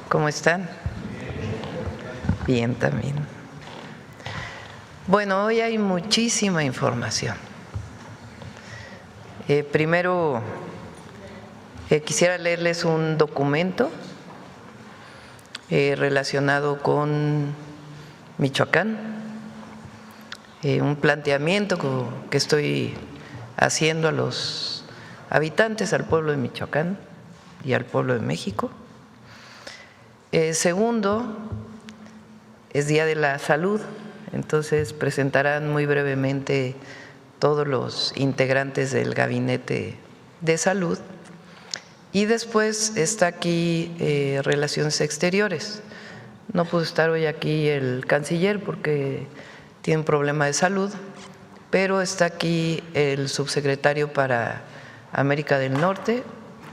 ¿Cómo están? Bien también. Bueno, hoy hay muchísima información. Primero, quisiera leerles un documento relacionado con Michoacán, un planteamiento que estoy haciendo a los habitantes, al pueblo de Michoacán y al pueblo de México. Segundo, es Día de la Salud, entonces presentarán muy brevemente todos los integrantes del Gabinete de Salud. Y después está aquí Relaciones Exteriores. No pudo estar hoy aquí el canciller porque tiene un problema de salud, pero está aquí el subsecretario para América del Norte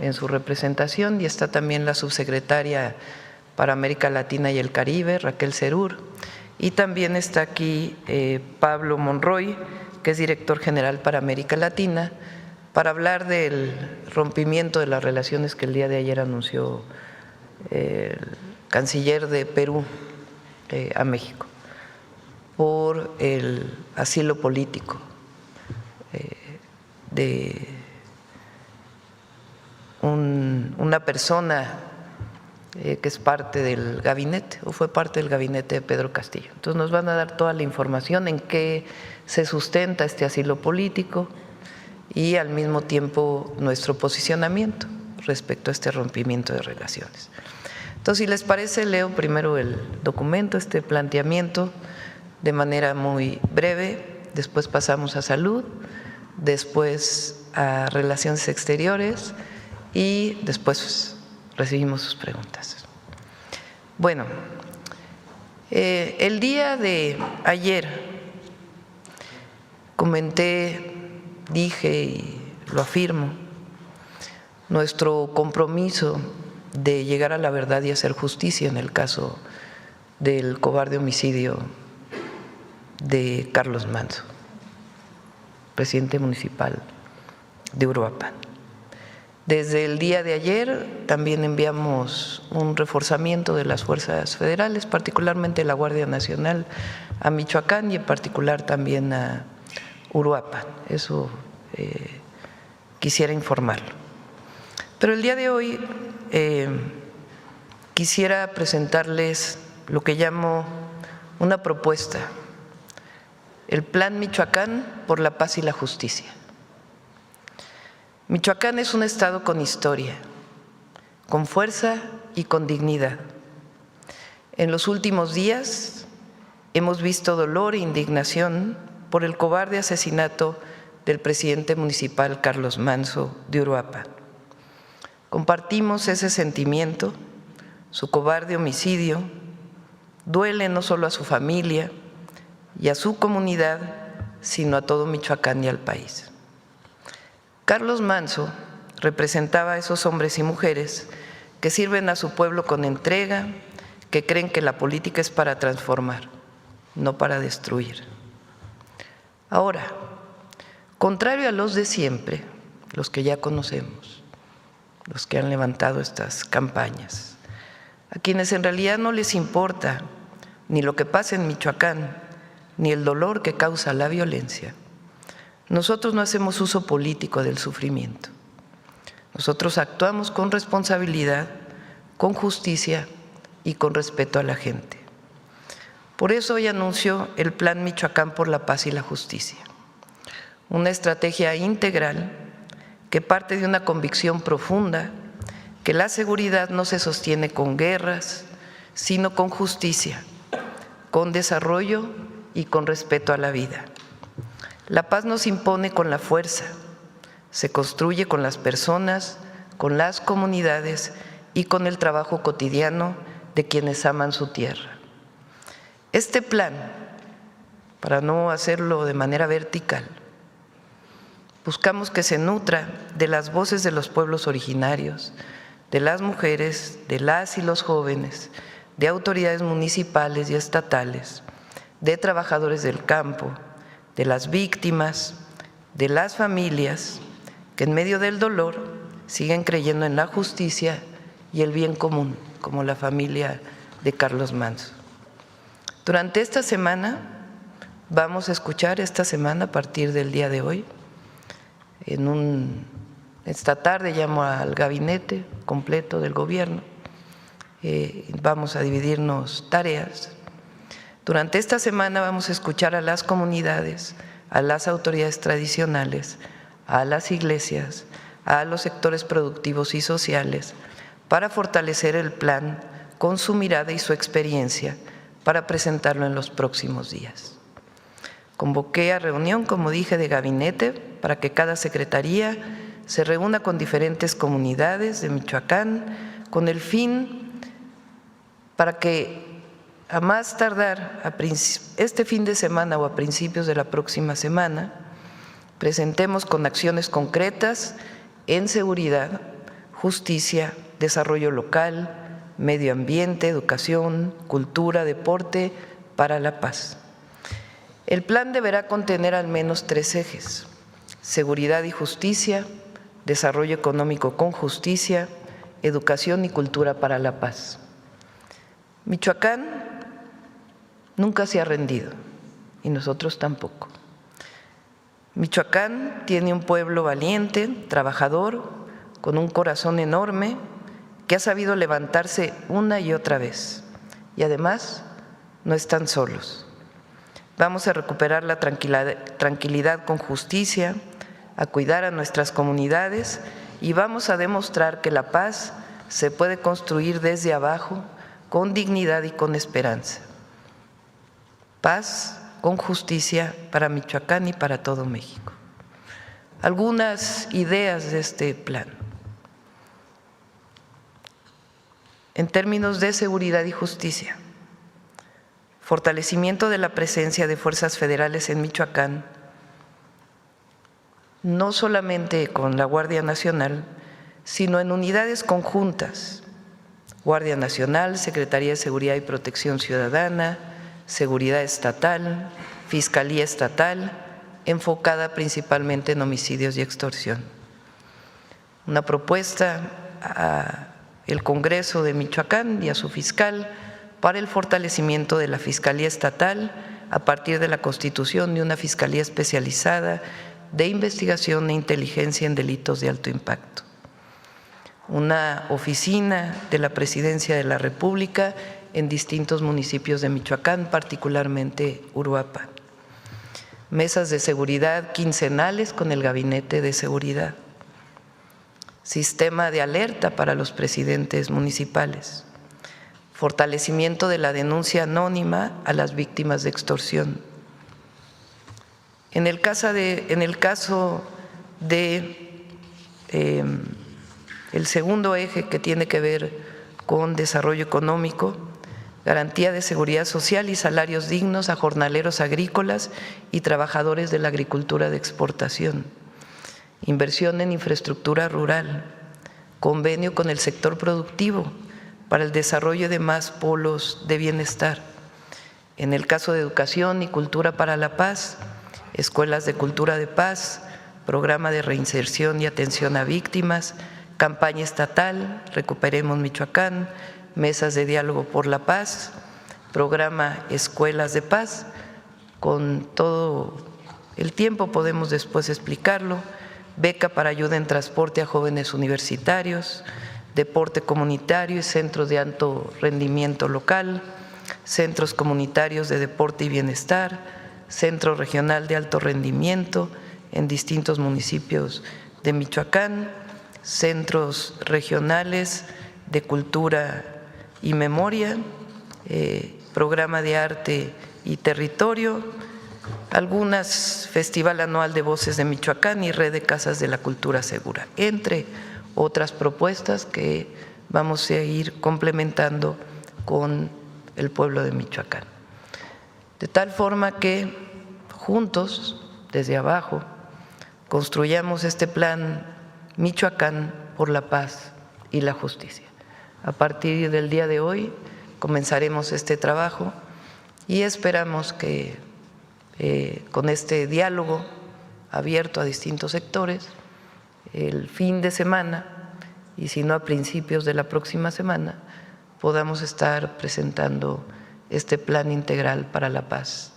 en su representación y está también la subsecretaria para América Latina y el Caribe, Raquel Serur, y también está aquí Pablo Monroy, que es director general para América Latina, para hablar del rompimiento de las relaciones que el día de ayer anunció el canciller de Perú a México por el asilo político de una persona que es parte del gabinete o fue parte del gabinete de Pedro Castillo. Entonces nos van a dar toda la información en qué se sustenta este asilo político y al mismo tiempo nuestro posicionamiento respecto a este rompimiento de relaciones. Entonces, si les parece, leo primero el documento, este planteamiento de manera muy breve, después pasamos a salud, después a relaciones exteriores y después recibimos sus preguntas. Bueno, el día de ayer comenté, dije y lo afirmo, nuestro compromiso de llegar a la verdad y hacer justicia en el caso del cobarde homicidio de Carlos Manso, presidente municipal de Uruapan. Desde el día de ayer también enviamos un reforzamiento de las fuerzas federales, particularmente la Guardia Nacional, a Michoacán y en particular también a Uruapan. Eso quisiera informarlo. Pero el día de hoy quisiera presentarles lo que llamo una propuesta, el Plan Michoacán por la Paz y la Justicia. Michoacán es un estado con historia, con fuerza y con dignidad. En los últimos días hemos visto dolor e indignación por el cobarde asesinato del presidente municipal Carlos Manso de Uruapan. Compartimos ese sentimiento, su cobarde homicidio duele no solo a su familia y a su comunidad, sino a todo Michoacán y al país. Carlos Manso representaba a esos hombres y mujeres que sirven a su pueblo con entrega, que creen que la política es para transformar, no para destruir. Ahora, contrario a los de siempre, los que ya conocemos, los que han levantado estas campañas, a quienes en realidad no les importa ni lo que pasa en Michoacán, ni el dolor que causa la violencia, nosotros no hacemos uso político del sufrimiento. Nosotros actuamos con responsabilidad, con justicia y con respeto a la gente. Por eso hoy anuncio el Plan Michoacán por la Paz y la Justicia, una estrategia integral que parte de una convicción profunda que la seguridad no se sostiene con guerras, sino con justicia, con desarrollo y con respeto a la vida. La paz no se impone con la fuerza, se construye con las personas, con las comunidades y con el trabajo cotidiano de quienes aman su tierra. Este plan, para no hacerlo de manera vertical, buscamos que se nutra de las voces de los pueblos originarios, de las mujeres, de las y los jóvenes, de autoridades municipales y estatales, de trabajadores del campo, de las víctimas, de las familias que en medio del dolor siguen creyendo en la justicia y el bien común, como la familia de Carlos Manso. Durante esta semana vamos a escuchar, a partir del día de hoy, esta tarde llamo al gabinete completo del gobierno, vamos a dividirnos tareas. Durante esta semana vamos a escuchar a las comunidades, a las autoridades tradicionales, a las iglesias, a los sectores productivos y sociales, para fortalecer el plan con su mirada y su experiencia para presentarlo en los próximos días. Convoqué a reunión, como dije, de gabinete para que cada secretaría se reúna con diferentes comunidades de Michoacán con el fin para que a más tardar este fin de semana o a principios de la próxima semana presentemos con acciones concretas en seguridad, justicia, desarrollo local, medio ambiente, educación, cultura, deporte, para la paz. El plan deberá contener al menos 3 ejes: seguridad y justicia, desarrollo económico con justicia, educación y cultura para la paz. Michoacán nunca se ha rendido y nosotros tampoco. Michoacán tiene un pueblo valiente, trabajador, con un corazón enorme, que ha sabido levantarse una y otra vez. Y además no están solos. Vamos a recuperar la tranquilidad con justicia, a cuidar a nuestras comunidades y vamos a demostrar que la paz se puede construir desde abajo con dignidad y con esperanza. Paz con justicia para Michoacán y para todo México. Algunas ideas de este plan. En términos de seguridad y justicia, fortalecimiento de la presencia de fuerzas federales en Michoacán, no solamente con la Guardia Nacional, sino en unidades conjuntas: Guardia Nacional, Secretaría de Seguridad y Protección Ciudadana, Seguridad Estatal, Fiscalía Estatal, enfocada principalmente en homicidios y extorsión. Una propuesta al Congreso de Michoacán y a su fiscal para el fortalecimiento de la Fiscalía Estatal a partir de la constitución de una Fiscalía especializada de investigación e inteligencia en delitos de alto impacto. Una oficina de la Presidencia de la República en distintos municipios de Michoacán, particularmente Uruapan. Mesas de seguridad quincenales con el Gabinete de Seguridad. Sistema de alerta para los presidentes municipales. Fortalecimiento de la denuncia anónima a las víctimas de extorsión. En el caso de el segundo eje, que tiene que ver con desarrollo económico, garantía de seguridad social y salarios dignos a jornaleros agrícolas y trabajadores de la agricultura de exportación, inversión en infraestructura rural, convenio con el sector productivo para el desarrollo de más polos de bienestar. En el caso de educación y cultura para la paz, escuelas de cultura de paz, programa de reinserción y atención a víctimas, campaña estatal, Recuperemos Michoacán, mesas de diálogo por la paz, programa Escuelas de Paz, con todo el tiempo podemos después explicarlo, beca para ayuda en transporte a jóvenes universitarios, deporte comunitario y centros de alto rendimiento local, centros comunitarios de deporte y bienestar, centro regional de alto rendimiento en distintos municipios de Michoacán, centros regionales de cultura y memoria, programa de arte y territorio, algunas Festival Anual de Voces de Michoacán y Red de Casas de la Cultura Segura, entre otras propuestas que vamos a ir complementando con el pueblo de Michoacán. De tal forma que juntos, desde abajo, construyamos este plan Michoacán por la paz y la justicia. A partir del día de hoy comenzaremos este trabajo y esperamos que con este diálogo abierto a distintos sectores, el fin de semana, y si no a principios de la próxima semana, podamos estar presentando este plan integral para la paz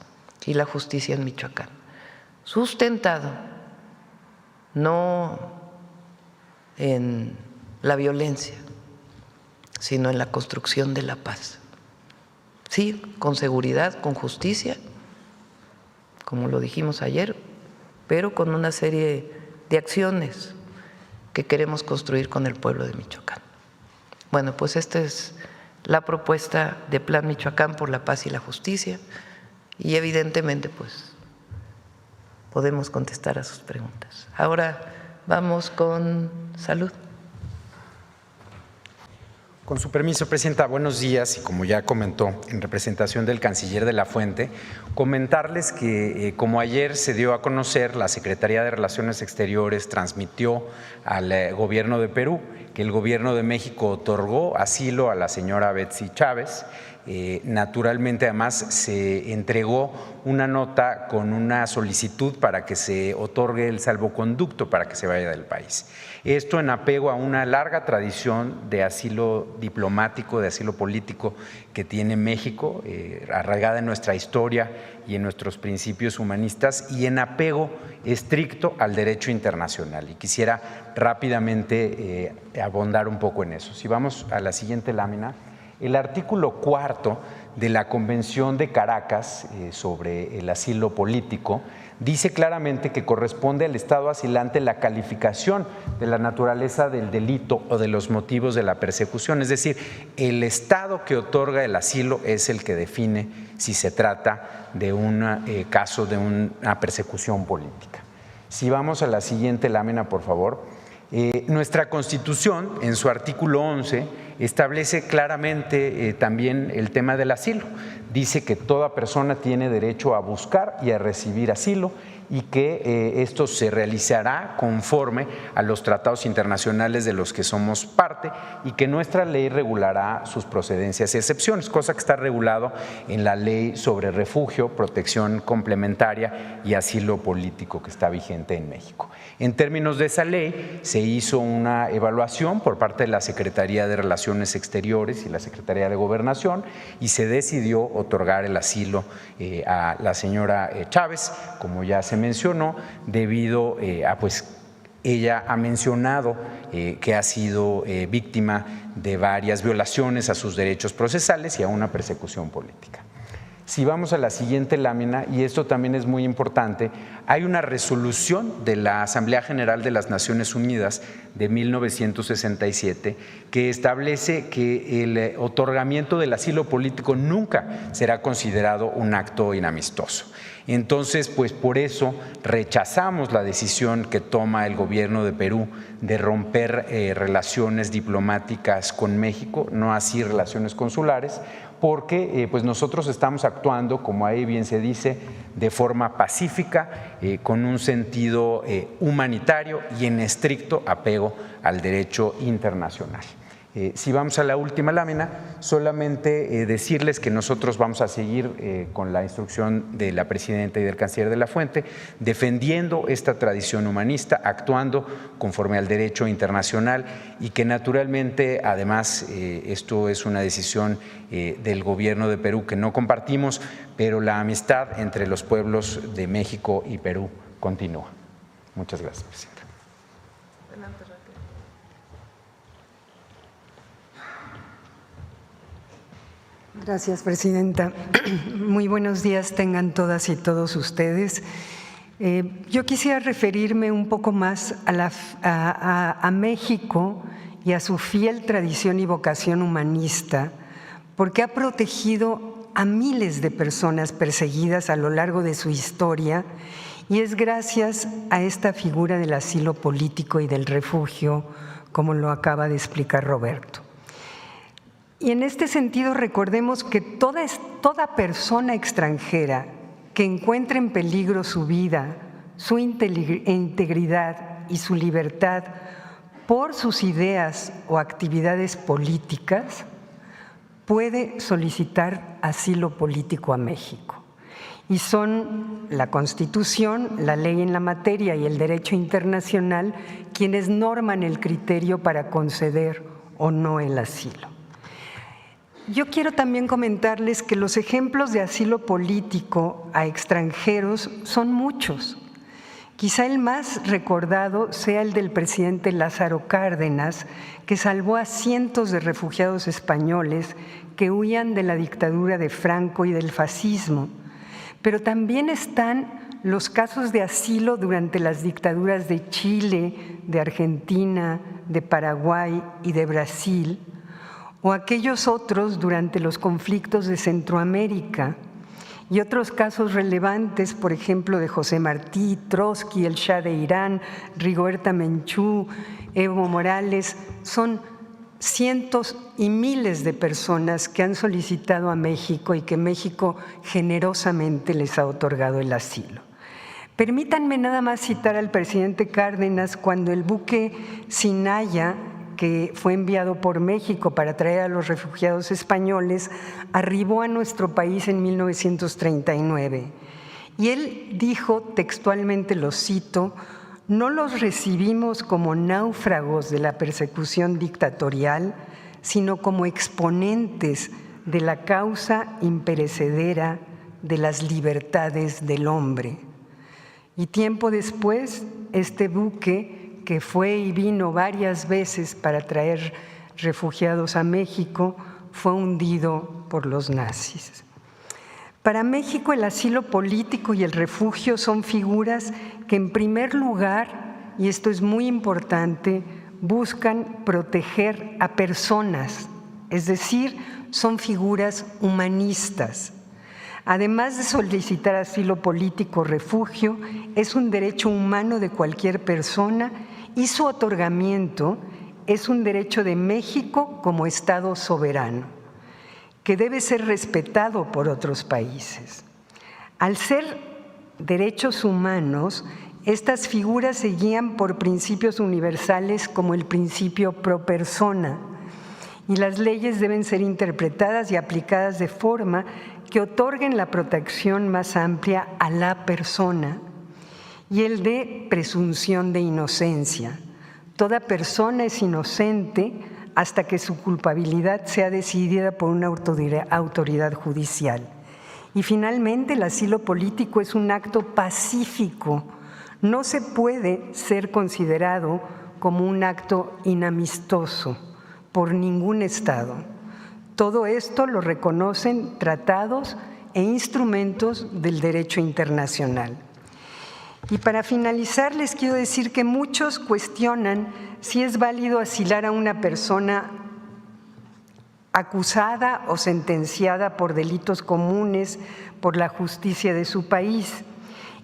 y la justicia en Michoacán, sustentado no en la violencia, sino en la construcción de la paz. Sí, con seguridad, con justicia, como lo dijimos ayer, pero con una serie de acciones que queremos construir con el pueblo de Michoacán. Bueno, pues esta es la propuesta de Plan Michoacán por la Paz y la Justicia y evidentemente pues podemos contestar a sus preguntas. Ahora vamos con salud. Con su permiso, Presidenta, buenos días. Y como ya comentó en representación del canciller de la Fuente, comentarles que como ayer se dio a conocer, la Secretaría de Relaciones Exteriores transmitió al gobierno de Perú que el gobierno de México otorgó asilo a la señora Betsy Chávez. Naturalmente, además, se entregó una nota con una solicitud para que se otorgue el salvoconducto para que se vaya del país. Esto en apego a una larga tradición de asilo diplomático, de asilo político que tiene México, arraigada en nuestra historia y en nuestros principios humanistas, y en apego estricto al derecho internacional. Y quisiera rápidamente abundar un poco en eso. Si vamos a la siguiente lámina. El artículo 4 de la Convención de Caracas sobre el asilo político dice claramente que corresponde al Estado asilante la calificación de la naturaleza del delito o de los motivos de la persecución. Es decir, el Estado que otorga el asilo es el que define si se trata de un caso de una persecución política. Si vamos a la siguiente lámina, por favor. Nuestra Constitución, en su artículo 11, establece claramente también el tema del asilo. Dice que toda persona tiene derecho a buscar y a recibir asilo y que esto se realizará conforme a los tratados internacionales de los que somos parte y que nuestra ley regulará sus procedencias y excepciones, cosa que está regulado en la Ley sobre Refugio, Protección Complementaria y Asilo Político que está vigente en México. En términos de esa ley, se hizo una evaluación por parte de la Secretaría de Relaciones Exteriores y la Secretaría de Gobernación y se decidió otorgar el asilo a la señora Chávez, como ya se mencionó, debido a ella ha mencionado que ha sido víctima de varias violaciones a sus derechos procesales y a una persecución política. Si vamos a la siguiente lámina, y esto también es muy importante, hay una resolución de la Asamblea General de las Naciones Unidas de 1967 que establece que el otorgamiento del asilo político nunca será considerado un acto inamistoso. Entonces, pues por eso rechazamos la decisión que toma el gobierno de Perú de romper relaciones diplomáticas con México, no así relaciones consulares, porque pues nosotros estamos actuando, como ahí bien se dice, de forma pacífica, con un sentido humanitario y en estricto apego al derecho internacional. Si vamos a la última lámina, solamente decirles que nosotros vamos a seguir con la instrucción de la presidenta y del canciller de la Fuente, defendiendo esta tradición humanista, actuando conforme al derecho internacional y que naturalmente, además, esto es una decisión del gobierno de Perú que no compartimos, pero la amistad entre los pueblos de México y Perú continúa. Muchas gracias, presidenta. Gracias, presidenta. Muy buenos días tengan todas y todos ustedes. Yo quisiera referirme un poco más a México y a su fiel tradición y vocación humanista, porque ha protegido a miles de personas perseguidas a lo largo de su historia y es gracias a esta figura del asilo político y del refugio, como lo acaba de explicar Roberto. Y en este sentido recordemos que toda persona extranjera que encuentre en peligro su vida, su integridad y su libertad por sus ideas o actividades políticas, puede solicitar asilo político a México. Y son la Constitución, la ley en la materia y el derecho internacional quienes norman el criterio para conceder o no el asilo. yo quiero también comentarles que los ejemplos de asilo político a extranjeros son muchos. Quizá el más recordado sea el del presidente Lázaro Cárdenas, que salvó a cientos de refugiados españoles que huían de la dictadura de Franco y del fascismo. Pero también están los casos de asilo durante las dictaduras de Chile, de Argentina, de Paraguay y de Brasil, o aquellos otros durante los conflictos de Centroamérica, y otros casos relevantes, por ejemplo, de José Martí, Trotsky, el Shah de Irán, Rigoberta Menchú, Evo Morales, son cientos y miles de personas que han solicitado a México y que México generosamente les ha otorgado el asilo. Permítanme nada más citar al presidente Cárdenas cuando el buque Sinaya, que fue enviado por México para traer a los refugiados españoles, arribó a nuestro país en 1939. Y él dijo, textualmente lo cito, «No los recibimos como náufragos de la persecución dictatorial, sino como exponentes de la causa imperecedera de las libertades del hombre». Y tiempo después, este buque, que fue y vino varias veces para traer refugiados a México, fue hundido por los nazis. Para México, el asilo político y el refugio son figuras que, en primer lugar, y esto es muy importante, buscan proteger a personas, es decir, son figuras humanistas. Además de solicitar asilo político o refugio, es un derecho humano de cualquier persona y su otorgamiento es un derecho de México como Estado soberano, que debe ser respetado por otros países. Al ser derechos humanos, estas figuras se guían por principios universales como el principio pro persona, y las leyes deben ser interpretadas y aplicadas de forma que otorguen la protección más amplia a la persona, y el de presunción de inocencia. Toda persona es inocente hasta que su culpabilidad sea decidida por una autoridad judicial. Y finalmente, el asilo político es un acto pacífico. No se puede ser considerado como un acto inamistoso por ningún Estado. Todo esto lo reconocen tratados e instrumentos del derecho internacional. Y para finalizar, les quiero decir que muchos cuestionan si es válido asilar a una persona acusada o sentenciada por delitos comunes por la justicia de su país.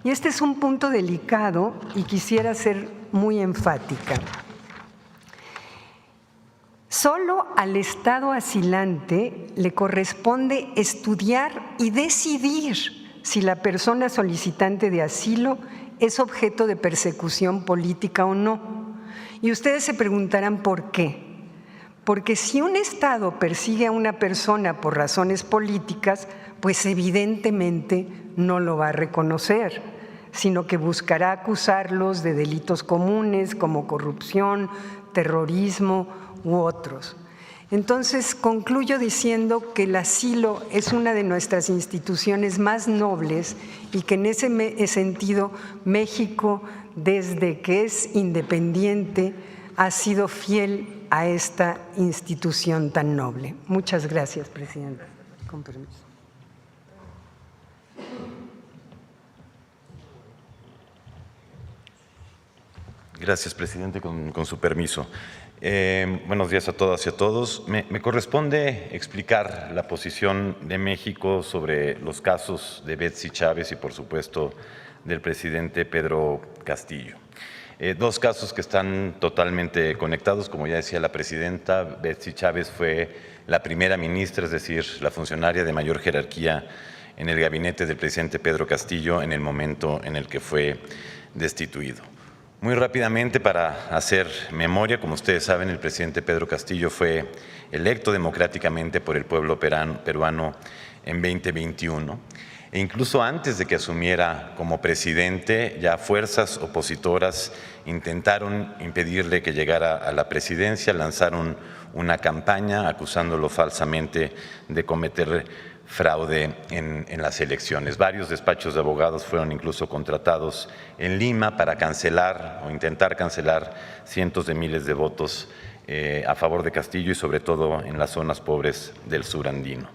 Y este es un punto delicado y quisiera ser muy enfática. Solo al Estado asilante le corresponde estudiar y decidir si la persona solicitante de asilo es objeto de persecución política o no. Y ustedes se preguntarán por qué. Porque si un Estado persigue a una persona por razones políticas, pues evidentemente no lo va a reconocer, sino que buscará acusarlos de delitos comunes como corrupción, terrorismo u otros. Entonces, concluyo diciendo que el asilo es una de nuestras instituciones más nobles y que en ese sentido México, desde que es independiente, ha sido fiel a esta institución tan noble. Muchas gracias, Presidenta. Con permiso. Gracias, presidente, con su permiso. Buenos días a todas y a todos. Me corresponde explicar la posición de México sobre los casos de Betsy Chávez y, por supuesto, del presidente Pedro Castillo. Dos casos que están totalmente conectados. Como ya decía la presidenta, Betsy Chávez fue la primera ministra, es decir, la funcionaria de mayor jerarquía en el gabinete del presidente Pedro Castillo en el momento en el que fue destituido. Muy rápidamente, para hacer memoria, como ustedes saben, el presidente Pedro Castillo fue electo democráticamente por el pueblo peruano en 2021. E incluso antes de que asumiera como presidente, ya fuerzas opositoras intentaron impedirle que llegara a la presidencia, lanzaron una campaña acusándolo falsamente de cometer fraude en las elecciones. Varios despachos de abogados fueron incluso contratados en Lima para cancelar o intentar cancelar cientos de miles de votos a favor de Castillo y sobre todo en las zonas pobres del sur andino.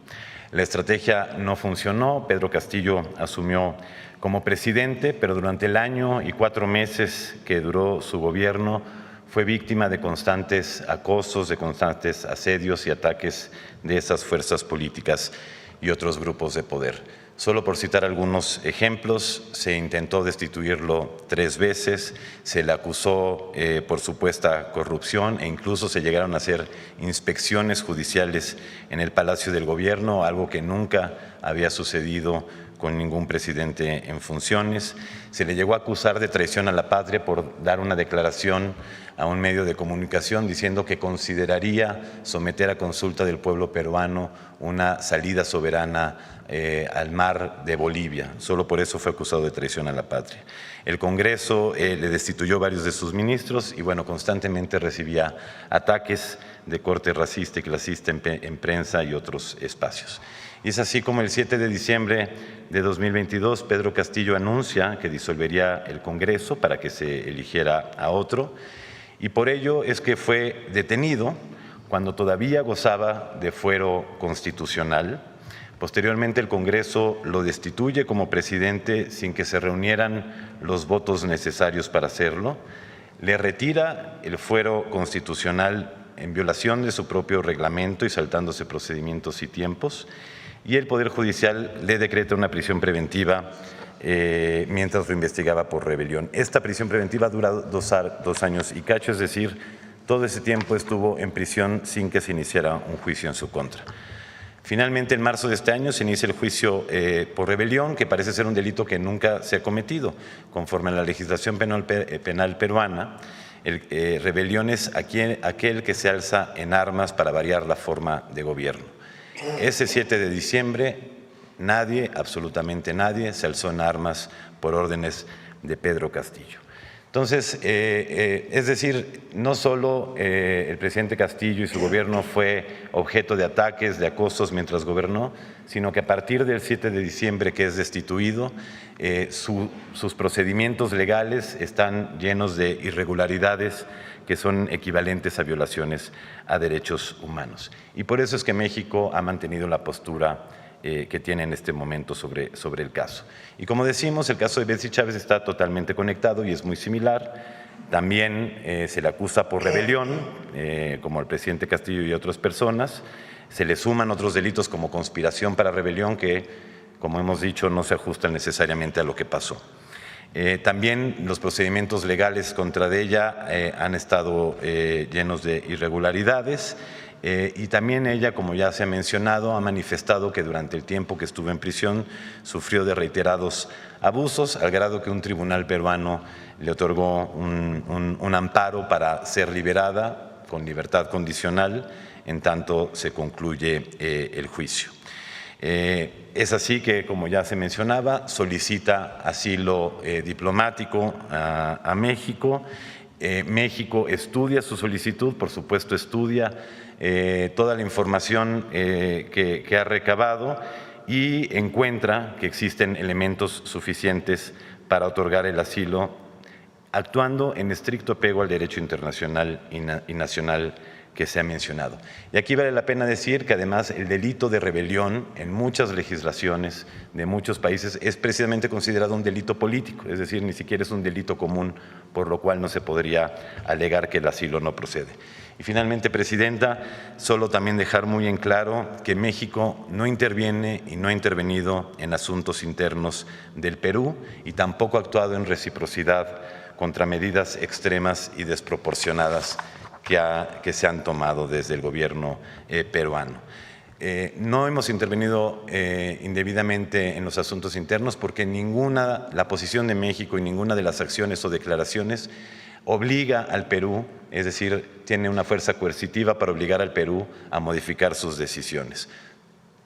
La estrategia no funcionó, Pedro Castillo asumió como presidente, pero durante el año y 4 meses que duró su gobierno fue víctima de constantes acosos, de constantes asedios y ataques de esas fuerzas políticas y otros grupos de poder. Solo por citar algunos ejemplos, se intentó destituirlo 3 veces, se le acusó por supuesta corrupción e incluso se llegaron a hacer inspecciones judiciales en el Palacio del Gobierno, algo que nunca había sucedido con ningún presidente en funciones. Se le llegó a acusar de traición a la patria por dar una declaración a un medio de comunicación diciendo que consideraría someter a consulta del pueblo peruano una salida soberana al mar de Bolivia. Solo por eso fue acusado de traición a la patria. El Congreso le destituyó varios de sus ministros y, bueno, constantemente recibía ataques de corte racista y clasista en prensa y otros espacios. Y es así como el 7 de diciembre de 2022 Pedro Castillo anuncia que disolvería el Congreso para que se eligiera a otro, y por ello es que fue detenido cuando todavía gozaba de fuero constitucional. Posteriormente el Congreso lo destituye como presidente sin que se reunieran los votos necesarios para hacerlo, le retira el fuero constitucional en violación de su propio reglamento y saltándose procedimientos y tiempos, y el Poder Judicial le decreta una prisión preventiva mientras lo investigaba por rebelión. Esta prisión preventiva dura 2 años y cacho, es decir, todo ese tiempo estuvo en prisión sin que se iniciara un juicio en su contra. Finalmente, en marzo de este año se inicia el juicio por rebelión, que parece ser un delito que nunca se ha cometido. Conforme a la legislación penal peruana, rebelión es aquel que se alza en armas para variar la forma de gobierno. Ese 7 de diciembre, nadie, absolutamente nadie, se alzó en armas por órdenes de Pedro Castillo. Entonces, es decir, no solo el presidente Castillo y su gobierno fue objeto de ataques, de acosos mientras gobernó, sino que a partir del 7 de diciembre que es destituido, sus procedimientos legales están llenos de irregularidades que son equivalentes a violaciones a derechos humanos. Y por eso es que México ha mantenido la postura que tiene en este momento sobre el caso. Y como decimos, el caso de Betsy Chávez está totalmente conectado y es muy similar. También se le acusa por rebelión, como al presidente Castillo y otras personas. Se le suman otros delitos como conspiración para rebelión que, como hemos dicho, no se ajustan necesariamente a lo que pasó. También los procedimientos legales contra ella han estado llenos de irregularidades. Y también ella, como ya se ha mencionado, ha manifestado que durante el tiempo que estuvo en prisión sufrió de reiterados abusos, al grado que un tribunal peruano le otorgó un amparo para ser liberada con libertad condicional en tanto se concluye el juicio. Es así que, como ya se mencionaba, solicita asilo diplomático a México. México estudia su solicitud, por supuesto estudia toda la información que ha recabado y encuentra que existen elementos suficientes para otorgar el asilo, actuando en estricto apego al derecho internacional y nacional que se ha mencionado. Y aquí vale la pena decir que además el delito de rebelión en muchas legislaciones de muchos países es precisamente considerado un delito político, es decir, ni siquiera es un delito común, por lo cual no se podría alegar que el asilo no procede. Y finalmente, Presidenta, solo también dejar muy en claro que México no interviene y no ha intervenido en asuntos internos del Perú y tampoco ha actuado en reciprocidad contra medidas extremas y desproporcionadas que se han tomado desde el gobierno peruano. No hemos intervenido indebidamente en los asuntos internos porque la posición de México y ninguna de las acciones o declaraciones obliga al Perú, es decir, tiene una fuerza coercitiva para obligar al Perú a modificar sus decisiones.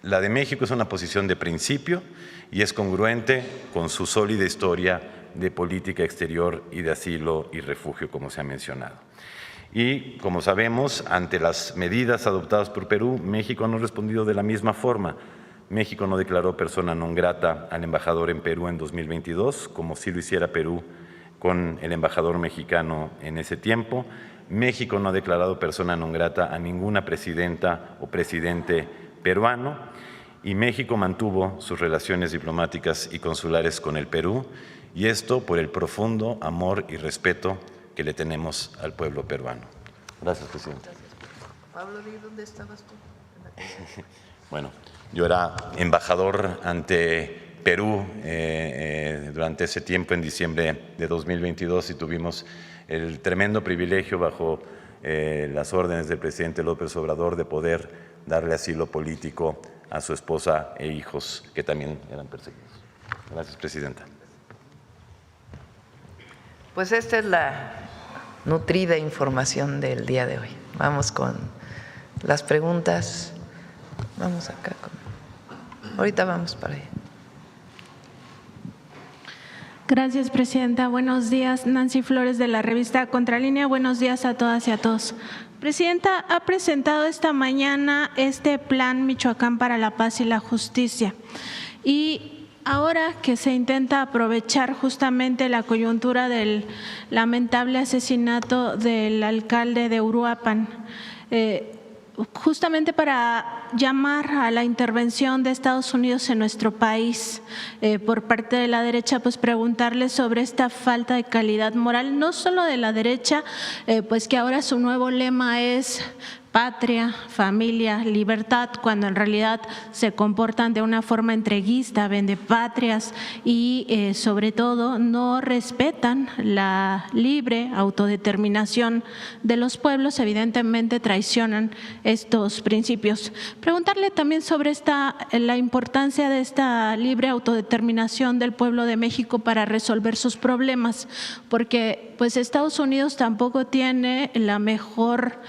La de México es una posición de principio y es congruente con su sólida historia de política exterior y de asilo y refugio, como se ha mencionado. Y, como sabemos, ante las medidas adoptadas por Perú, México no ha respondido de la misma forma. México no declaró persona non grata al embajador en Perú en 2022, como sí lo hiciera Perú con el embajador mexicano en ese tiempo. México no ha declarado persona non grata a ninguna presidenta o presidente peruano, y México mantuvo sus relaciones diplomáticas y consulares con el Perú, y esto por el profundo amor y respeto que le tenemos al pueblo peruano. Gracias, presidente. Pablo, ¿dónde estabas tú? Bueno, yo era embajador ante Perú durante ese tiempo, en diciembre de 2022, y tuvimos el tremendo privilegio, bajo las órdenes del presidente López Obrador, de poder darle asilo político a su esposa e hijos, que también eran perseguidos. Gracias, presidenta. Pues esta es la nutrida información del día de hoy. Vamos con las preguntas. Vamos acá. Ahorita vamos para allá. Gracias, presidenta. Buenos días. Nancy Flores, de la revista Contralínea. Buenos días a todas y a todos. Presidenta, ha presentado esta mañana este Plan Michoacán para la Paz y la Justicia. Y ahora que se intenta aprovechar justamente la coyuntura del lamentable asesinato del alcalde de Uruapan, justamente para llamar a la intervención de Estados Unidos en nuestro país por parte de la derecha, pues preguntarle sobre esta falta de calidad moral, no solo de la derecha, pues que ahora su nuevo lema es patria, familia, libertad, cuando en realidad se comportan de una forma entreguista, vendepatrias y sobre todo no respetan la libre autodeterminación de los pueblos, evidentemente traicionan estos principios. Preguntarle también sobre la importancia de esta libre autodeterminación del pueblo de México para resolver sus problemas, porque pues Estados Unidos tampoco tiene la mejor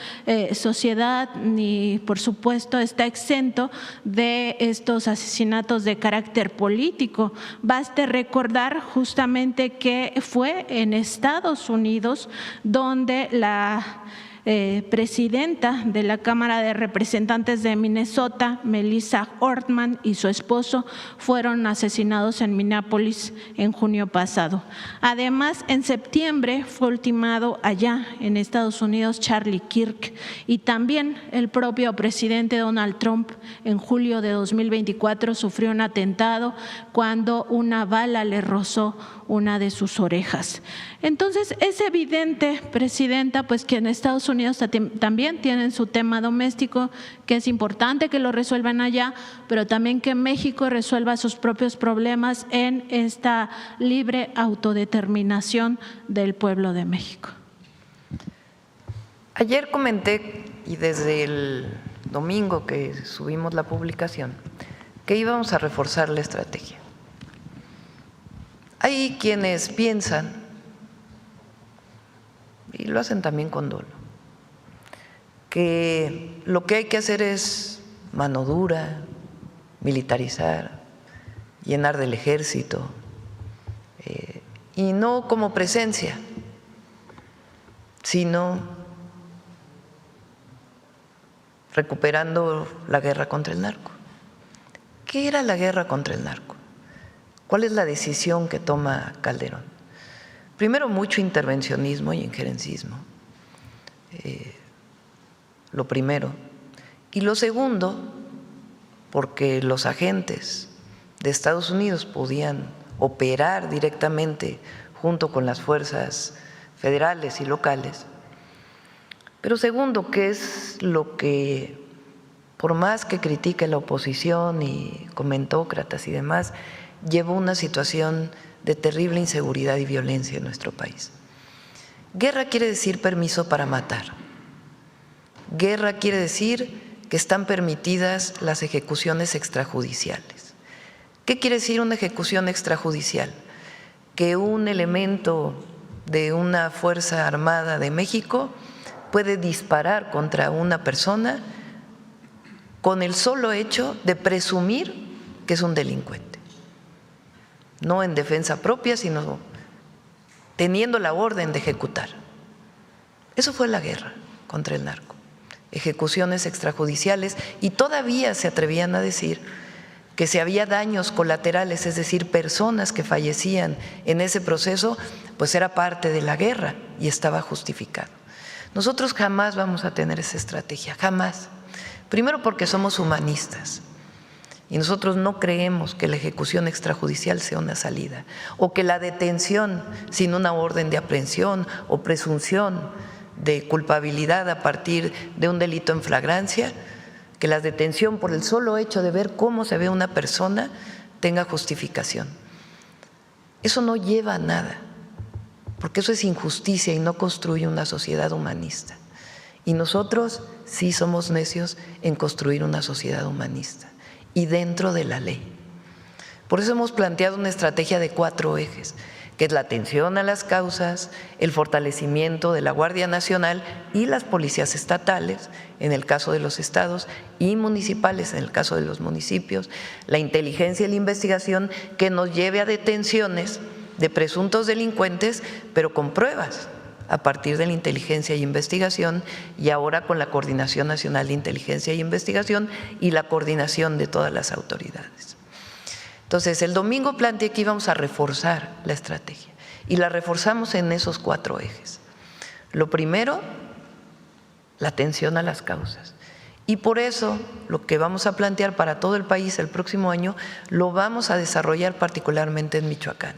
sociedad, ni por supuesto está exento de estos asesinatos de carácter político. Baste recordar justamente que fue en Estados Unidos donde la presidenta de la Cámara de Representantes de Minnesota, Melissa Hortman, y su esposo fueron asesinados en Minneapolis en junio pasado. Además, en septiembre fue ultimado allá en Estados Unidos Charlie Kirk, y también el propio presidente Donald Trump en julio de 2024 sufrió un atentado cuando una bala le rozó una de sus orejas. Entonces, es evidente, presidenta, pues que en Estados Unidos también tienen su tema doméstico, que es importante que lo resuelvan allá, pero también que México resuelva sus propios problemas en esta libre autodeterminación del pueblo de México. Ayer comenté, y desde el domingo que subimos la publicación, que íbamos a reforzar la estrategia. Hay quienes piensan, y lo hacen también con dolo, que lo que hay que hacer es mano dura, militarizar, llenar del ejército, y no como presencia, sino recuperando la guerra contra el narco. ¿Qué era la guerra contra el narco? ¿Cuál es la decisión que toma Calderón? Primero, mucho intervencionismo y injerencismo, lo primero. Y lo segundo, porque los agentes de Estados Unidos podían operar directamente junto con las fuerzas federales y locales. Pero segundo, que es lo que, por más que critique la oposición y comentócratas y demás, llevó una situación de terrible inseguridad y violencia en nuestro país. Guerra quiere decir permiso para matar. Guerra quiere decir que están permitidas las ejecuciones extrajudiciales. ¿Qué quiere decir una ejecución extrajudicial? Que un elemento de una fuerza armada de México puede disparar contra una persona con el solo hecho de presumir que es un delincuente. No en defensa propia, sino teniendo la orden de ejecutar. Eso fue la guerra contra el narco. Ejecuciones extrajudiciales, y todavía se atrevían a decir que si había daños colaterales, es decir, personas que fallecían en ese proceso, pues era parte de la guerra y estaba justificado. Nosotros jamás vamos a tener esa estrategia, jamás. Primero porque somos humanistas y nosotros no creemos que la ejecución extrajudicial sea una salida, o que la detención sin una orden de aprehensión o presunción de culpabilidad a partir de un delito en flagrancia, que la detención por el solo hecho de ver cómo se ve una persona tenga justificación. Eso no lleva a nada, porque eso es injusticia y no construye una sociedad humanista. Y nosotros sí somos necios en construir una sociedad humanista y dentro de la ley. Por eso hemos planteado una estrategia de 4 ejes, que es la atención a las causas, el fortalecimiento de la Guardia Nacional y las policías estatales, en el caso de los estados, y municipales, en el caso de los municipios, la inteligencia y la investigación que nos lleve a detenciones de presuntos delincuentes, pero con pruebas, a partir de la inteligencia y investigación, y ahora con la Coordinación Nacional de Inteligencia y Investigación y la coordinación de todas las autoridades. Entonces, el domingo planteé que íbamos a reforzar la estrategia y la reforzamos en esos 4 ejes. Lo primero, la atención a las causas. Y por eso lo que vamos a plantear para todo el país el próximo año lo vamos a desarrollar particularmente en Michoacán,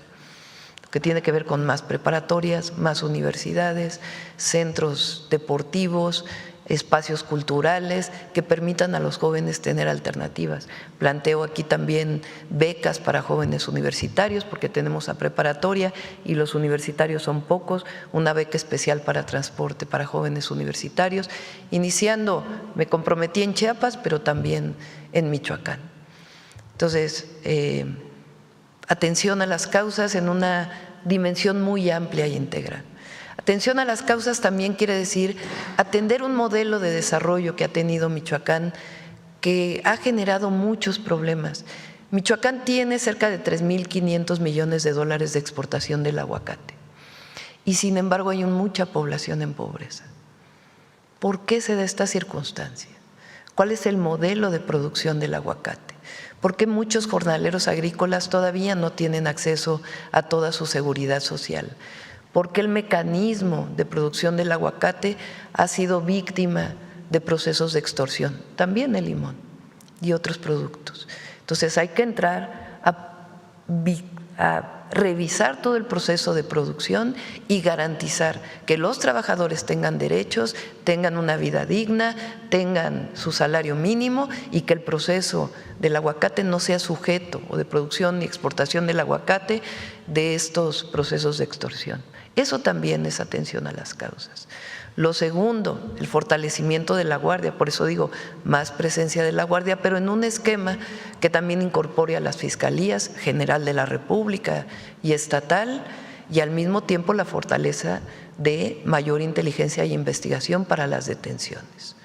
que tiene que ver con más preparatorias, más universidades, centros deportivos, espacios culturales que permitan a los jóvenes tener alternativas. Planteo aquí también becas para jóvenes universitarios, porque tenemos a preparatoria y los universitarios son pocos, una beca especial para transporte para jóvenes universitarios, iniciando, me comprometí en Chiapas, pero también en Michoacán. Entonces, atención a las causas en una dimensión muy amplia e integral. Atención a las causas también quiere decir atender un modelo de desarrollo que ha tenido Michoacán, que ha generado muchos problemas. Michoacán tiene cerca de 3.500 millones de dólares de exportación del aguacate y sin embargo hay mucha población en pobreza. ¿Por qué se da esta circunstancia? ¿Cuál es el modelo de producción del aguacate? ¿Por qué muchos jornaleros agrícolas todavía no tienen acceso a toda su seguridad social? ¿Por qué el mecanismo de producción del aguacate ha sido víctima de procesos de extorsión? También el limón y otros productos. Entonces hay que entrar a revisar todo el proceso de producción y garantizar que los trabajadores tengan derechos, tengan una vida digna, tengan su salario mínimo y que el proceso del aguacate no sea sujeto, o de producción y exportación del aguacate, de estos procesos de extorsión. Eso también es atención a las causas. Lo segundo, el fortalecimiento de la Guardia, por eso digo más presencia de la Guardia, pero en un esquema que también incorpore a las Fiscalías General de la República y estatal, y al mismo tiempo la fortaleza de mayor inteligencia y investigación para las detenciones,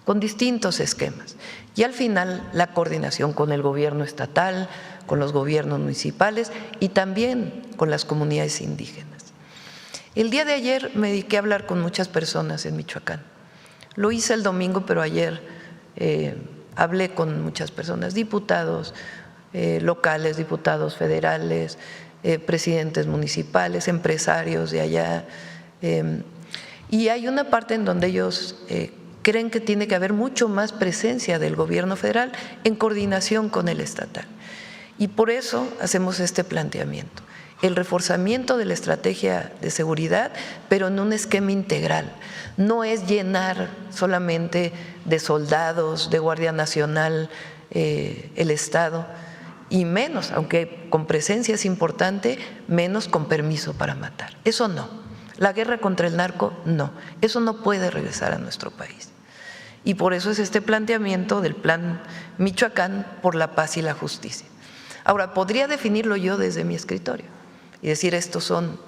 con distintos esquemas. Y al final la coordinación con el gobierno estatal, con los gobiernos municipales y también con las comunidades indígenas. El día de ayer me dediqué a hablar con muchas personas en Michoacán. Lo hice el domingo, pero ayer hablé con muchas personas, diputados locales, diputados federales, presidentes municipales, empresarios de allá. Y hay una parte en donde ellos creen que tiene que haber mucho más presencia del gobierno federal en coordinación con el estatal. Y por eso hacemos este planteamiento. El reforzamiento de la estrategia de seguridad, pero en un esquema integral. No es llenar solamente de soldados, de Guardia Nacional, el Estado, y menos, aunque con presencia es importante, menos con permiso para matar. Eso no. La guerra contra el narco, no. Eso no puede regresar a nuestro país. Y por eso es este planteamiento del Plan Michoacán por la paz y la justicia. Ahora, podría definirlo yo desde mi escritorio y decir, estos son,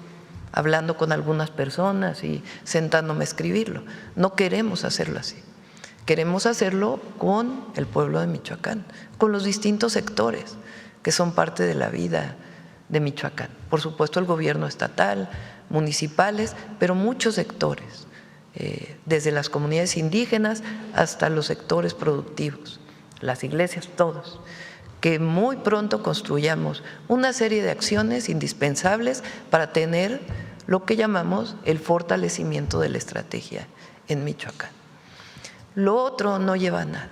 hablando con algunas personas y sentándome a escribirlo. No queremos hacerlo así. Queremos hacerlo con el pueblo de Michoacán, con los distintos sectores que son parte de la vida de Michoacán. Por supuesto, el gobierno estatal, municipales, pero muchos sectores desde las comunidades indígenas hasta los sectores productivos, las iglesias, todos, que muy pronto construyamos una serie de acciones indispensables para tener lo que llamamos el fortalecimiento de la estrategia en Michoacán. Lo otro no lleva a nada,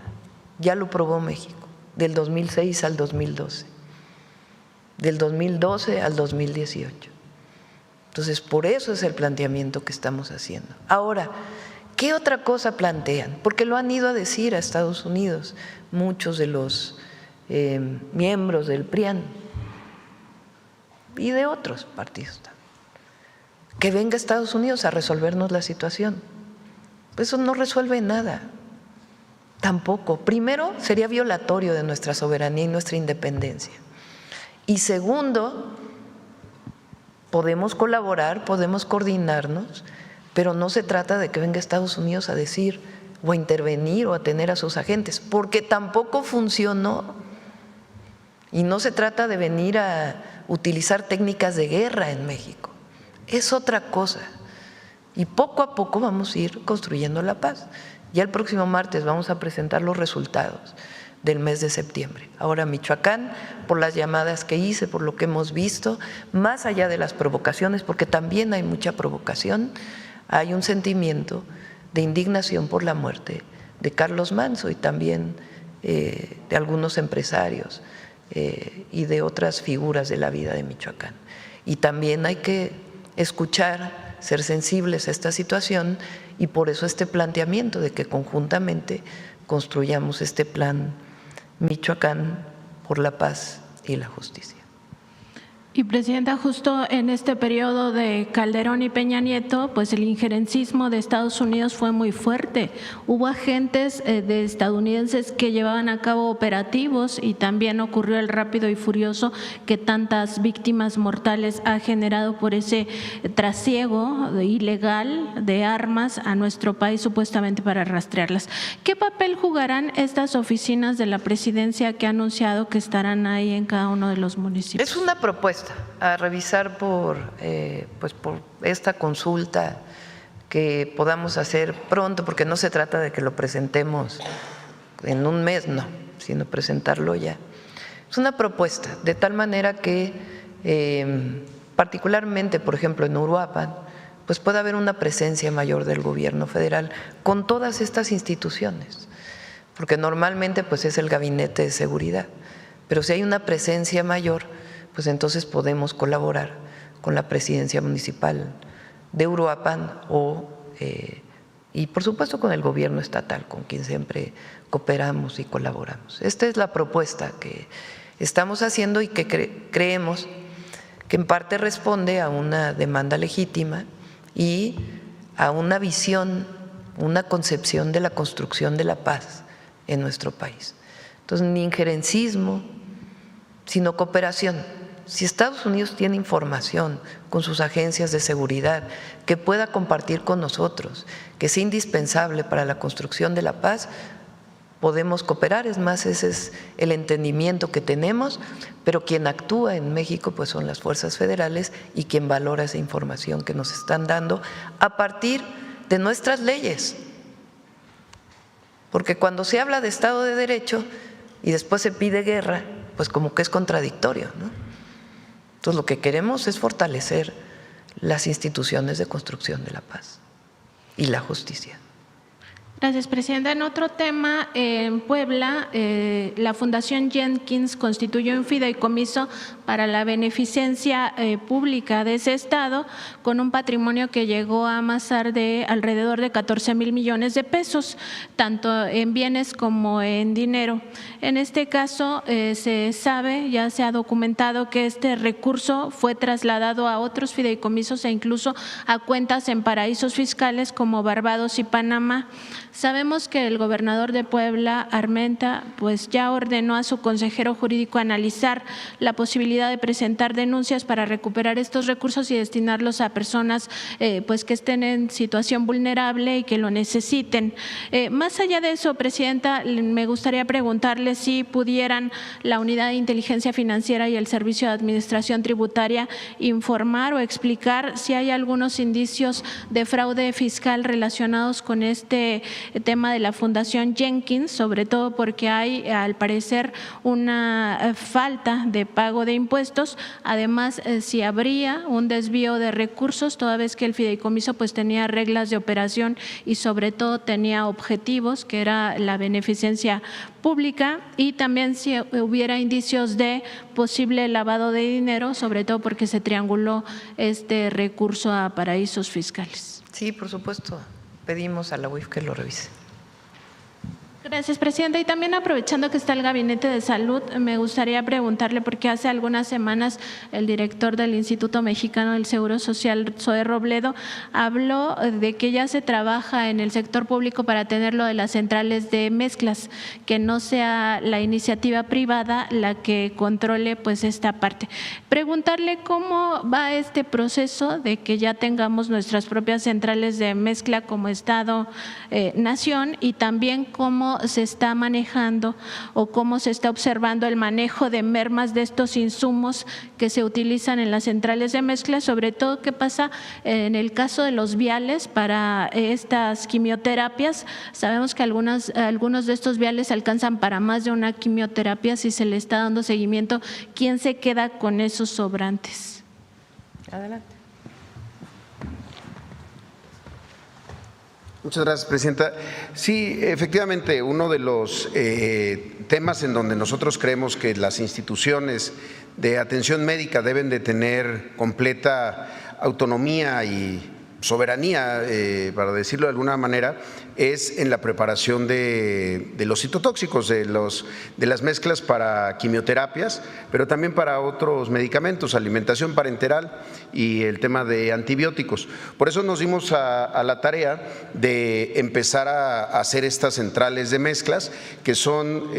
ya lo probó México, del 2006 al 2012, del 2012 al 2018. Entonces, por eso es el planteamiento que estamos haciendo. Ahora, ¿qué otra cosa plantean? Porque lo han ido a decir a Estados Unidos muchos de los miembros del PRIAN y de otros partidos. Que venga a Estados Unidos a resolvernos la situación. Pues eso no resuelve nada, tampoco. Primero, sería violatorio de nuestra soberanía y nuestra independencia. Y segundo, podemos colaborar, podemos coordinarnos, pero no se trata de que venga a Estados Unidos a decir o a intervenir o a tener a sus agentes, porque tampoco funcionó. Y no se trata de venir a utilizar técnicas de guerra en México, es otra cosa. Y poco a poco vamos a ir construyendo la paz. Ya el próximo martes vamos a presentar los resultados del mes de septiembre. Ahora Michoacán, por las llamadas que hice, por lo que hemos visto, más allá de las provocaciones, porque también hay mucha provocación, hay un sentimiento de indignación por la muerte de Carlos Manzo y también de algunos empresarios y de otras figuras de la vida de Michoacán. Y también hay que escuchar, ser sensibles a esta situación y por eso este planteamiento de que conjuntamente construyamos este plan Michoacán por la paz y la justicia. Y Presidenta, justo en este periodo de Calderón y Peña Nieto, pues el injerencismo de Estados Unidos fue muy fuerte. Hubo agentes de estadounidenses que llevaban a cabo operativos y también ocurrió el rápido y furioso que tantas víctimas mortales ha generado por ese trasiego ilegal de armas a nuestro país supuestamente para rastrearlas. ¿Qué papel jugarán estas oficinas de la presidencia que ha anunciado que estarán ahí en cada uno de los municipios? Es una propuesta a revisar por esta consulta que podamos hacer pronto, porque no se trata de que lo presentemos en un mes, no, sino presentarlo ya. Es una propuesta, de tal manera que particularmente, por ejemplo, en Uruapan, pues puede haber una presencia mayor del gobierno federal con todas estas instituciones, porque normalmente pues es el gabinete de seguridad, pero si hay una presencia mayor, pues entonces podemos colaborar con la presidencia municipal de Uruapan y por supuesto con el gobierno estatal, con quien siempre cooperamos y colaboramos. Esta es la propuesta que estamos haciendo y que creemos que en parte responde a una demanda legítima y a una visión, una concepción de la construcción de la paz en nuestro país. Entonces, ni injerencismo, sino cooperación. Si Estados Unidos tiene información con sus agencias de seguridad que pueda compartir con nosotros, que sea indispensable para la construcción de la paz, podemos cooperar. Es más, ese es el entendimiento que tenemos, pero quien actúa en México pues son las fuerzas federales y quien valora esa información que nos están dando a partir de nuestras leyes. Porque cuando se habla de Estado de Derecho y después se pide guerra, pues como que es contradictorio, ¿no? Entonces, lo que queremos es fortalecer las instituciones de construcción de la paz y la justicia. Gracias, Presidenta. En otro tema, en Puebla, la Fundación Jenkins constituyó un fideicomiso para la beneficencia pública de ese estado con un patrimonio que llegó a amasar de alrededor de 14,000 millones de pesos, tanto en bienes como en dinero. En este caso, se sabe, ya se ha documentado que este recurso fue trasladado a otros fideicomisos e incluso a cuentas en paraísos fiscales como Barbados y Panamá. Sabemos que el gobernador de Puebla, Armenta, pues ya ordenó a su consejero jurídico analizar la posibilidad de presentar denuncias para recuperar estos recursos y destinarlos a personas pues que estén en situación vulnerable y que lo necesiten. Más allá de eso, Presidenta, me gustaría preguntarle si pudieran la Unidad de Inteligencia Financiera y el Servicio de Administración Tributaria informar o explicar si hay algunos indicios de fraude fiscal relacionados con este tema de la Fundación Jenkins, sobre todo porque hay al parecer una falta de pago de impuestos. Además, si habría un desvío de recursos, toda vez que el fideicomiso pues tenía reglas de operación y sobre todo tenía objetivos, que era la beneficencia pública, y también si hubiera indicios de posible lavado de dinero, sobre todo porque se trianguló este recurso a paraísos fiscales. Sí, por supuesto. Pedimos a la UIF que lo revise. Gracias, Presidenta. Y también aprovechando que está el Gabinete de Salud, me gustaría preguntarle, porque hace algunas semanas el director del Instituto Mexicano del Seguro Social, Zoe Robledo, habló de que ya se trabaja en el sector público para tener lo de las centrales de mezclas, que no sea la iniciativa privada la que controle pues esta parte. Preguntarle cómo va este proceso de que ya tengamos nuestras propias centrales de mezcla como Estado-Nación, y también cómo se está manejando o cómo se está observando el manejo de mermas de estos insumos que se utilizan en las centrales de mezcla, sobre todo qué pasa en el caso de los viales para estas quimioterapias. Sabemos que algunos de estos viales alcanzan para más de una quimioterapia. Si se le está dando seguimiento, ¿quién se queda con esos sobrantes? Adelante. Muchas gracias, Presidenta. Sí, efectivamente, uno de los temas en donde nosotros creemos que las instituciones de atención médica deben de tener completa autonomía y soberanía, para decirlo de alguna manera, es en la preparación de los citotóxicos, de las mezclas para quimioterapias, pero también para otros medicamentos, alimentación parenteral y el tema de antibióticos. Por eso nos dimos a la tarea de empezar a hacer estas centrales de mezclas, que son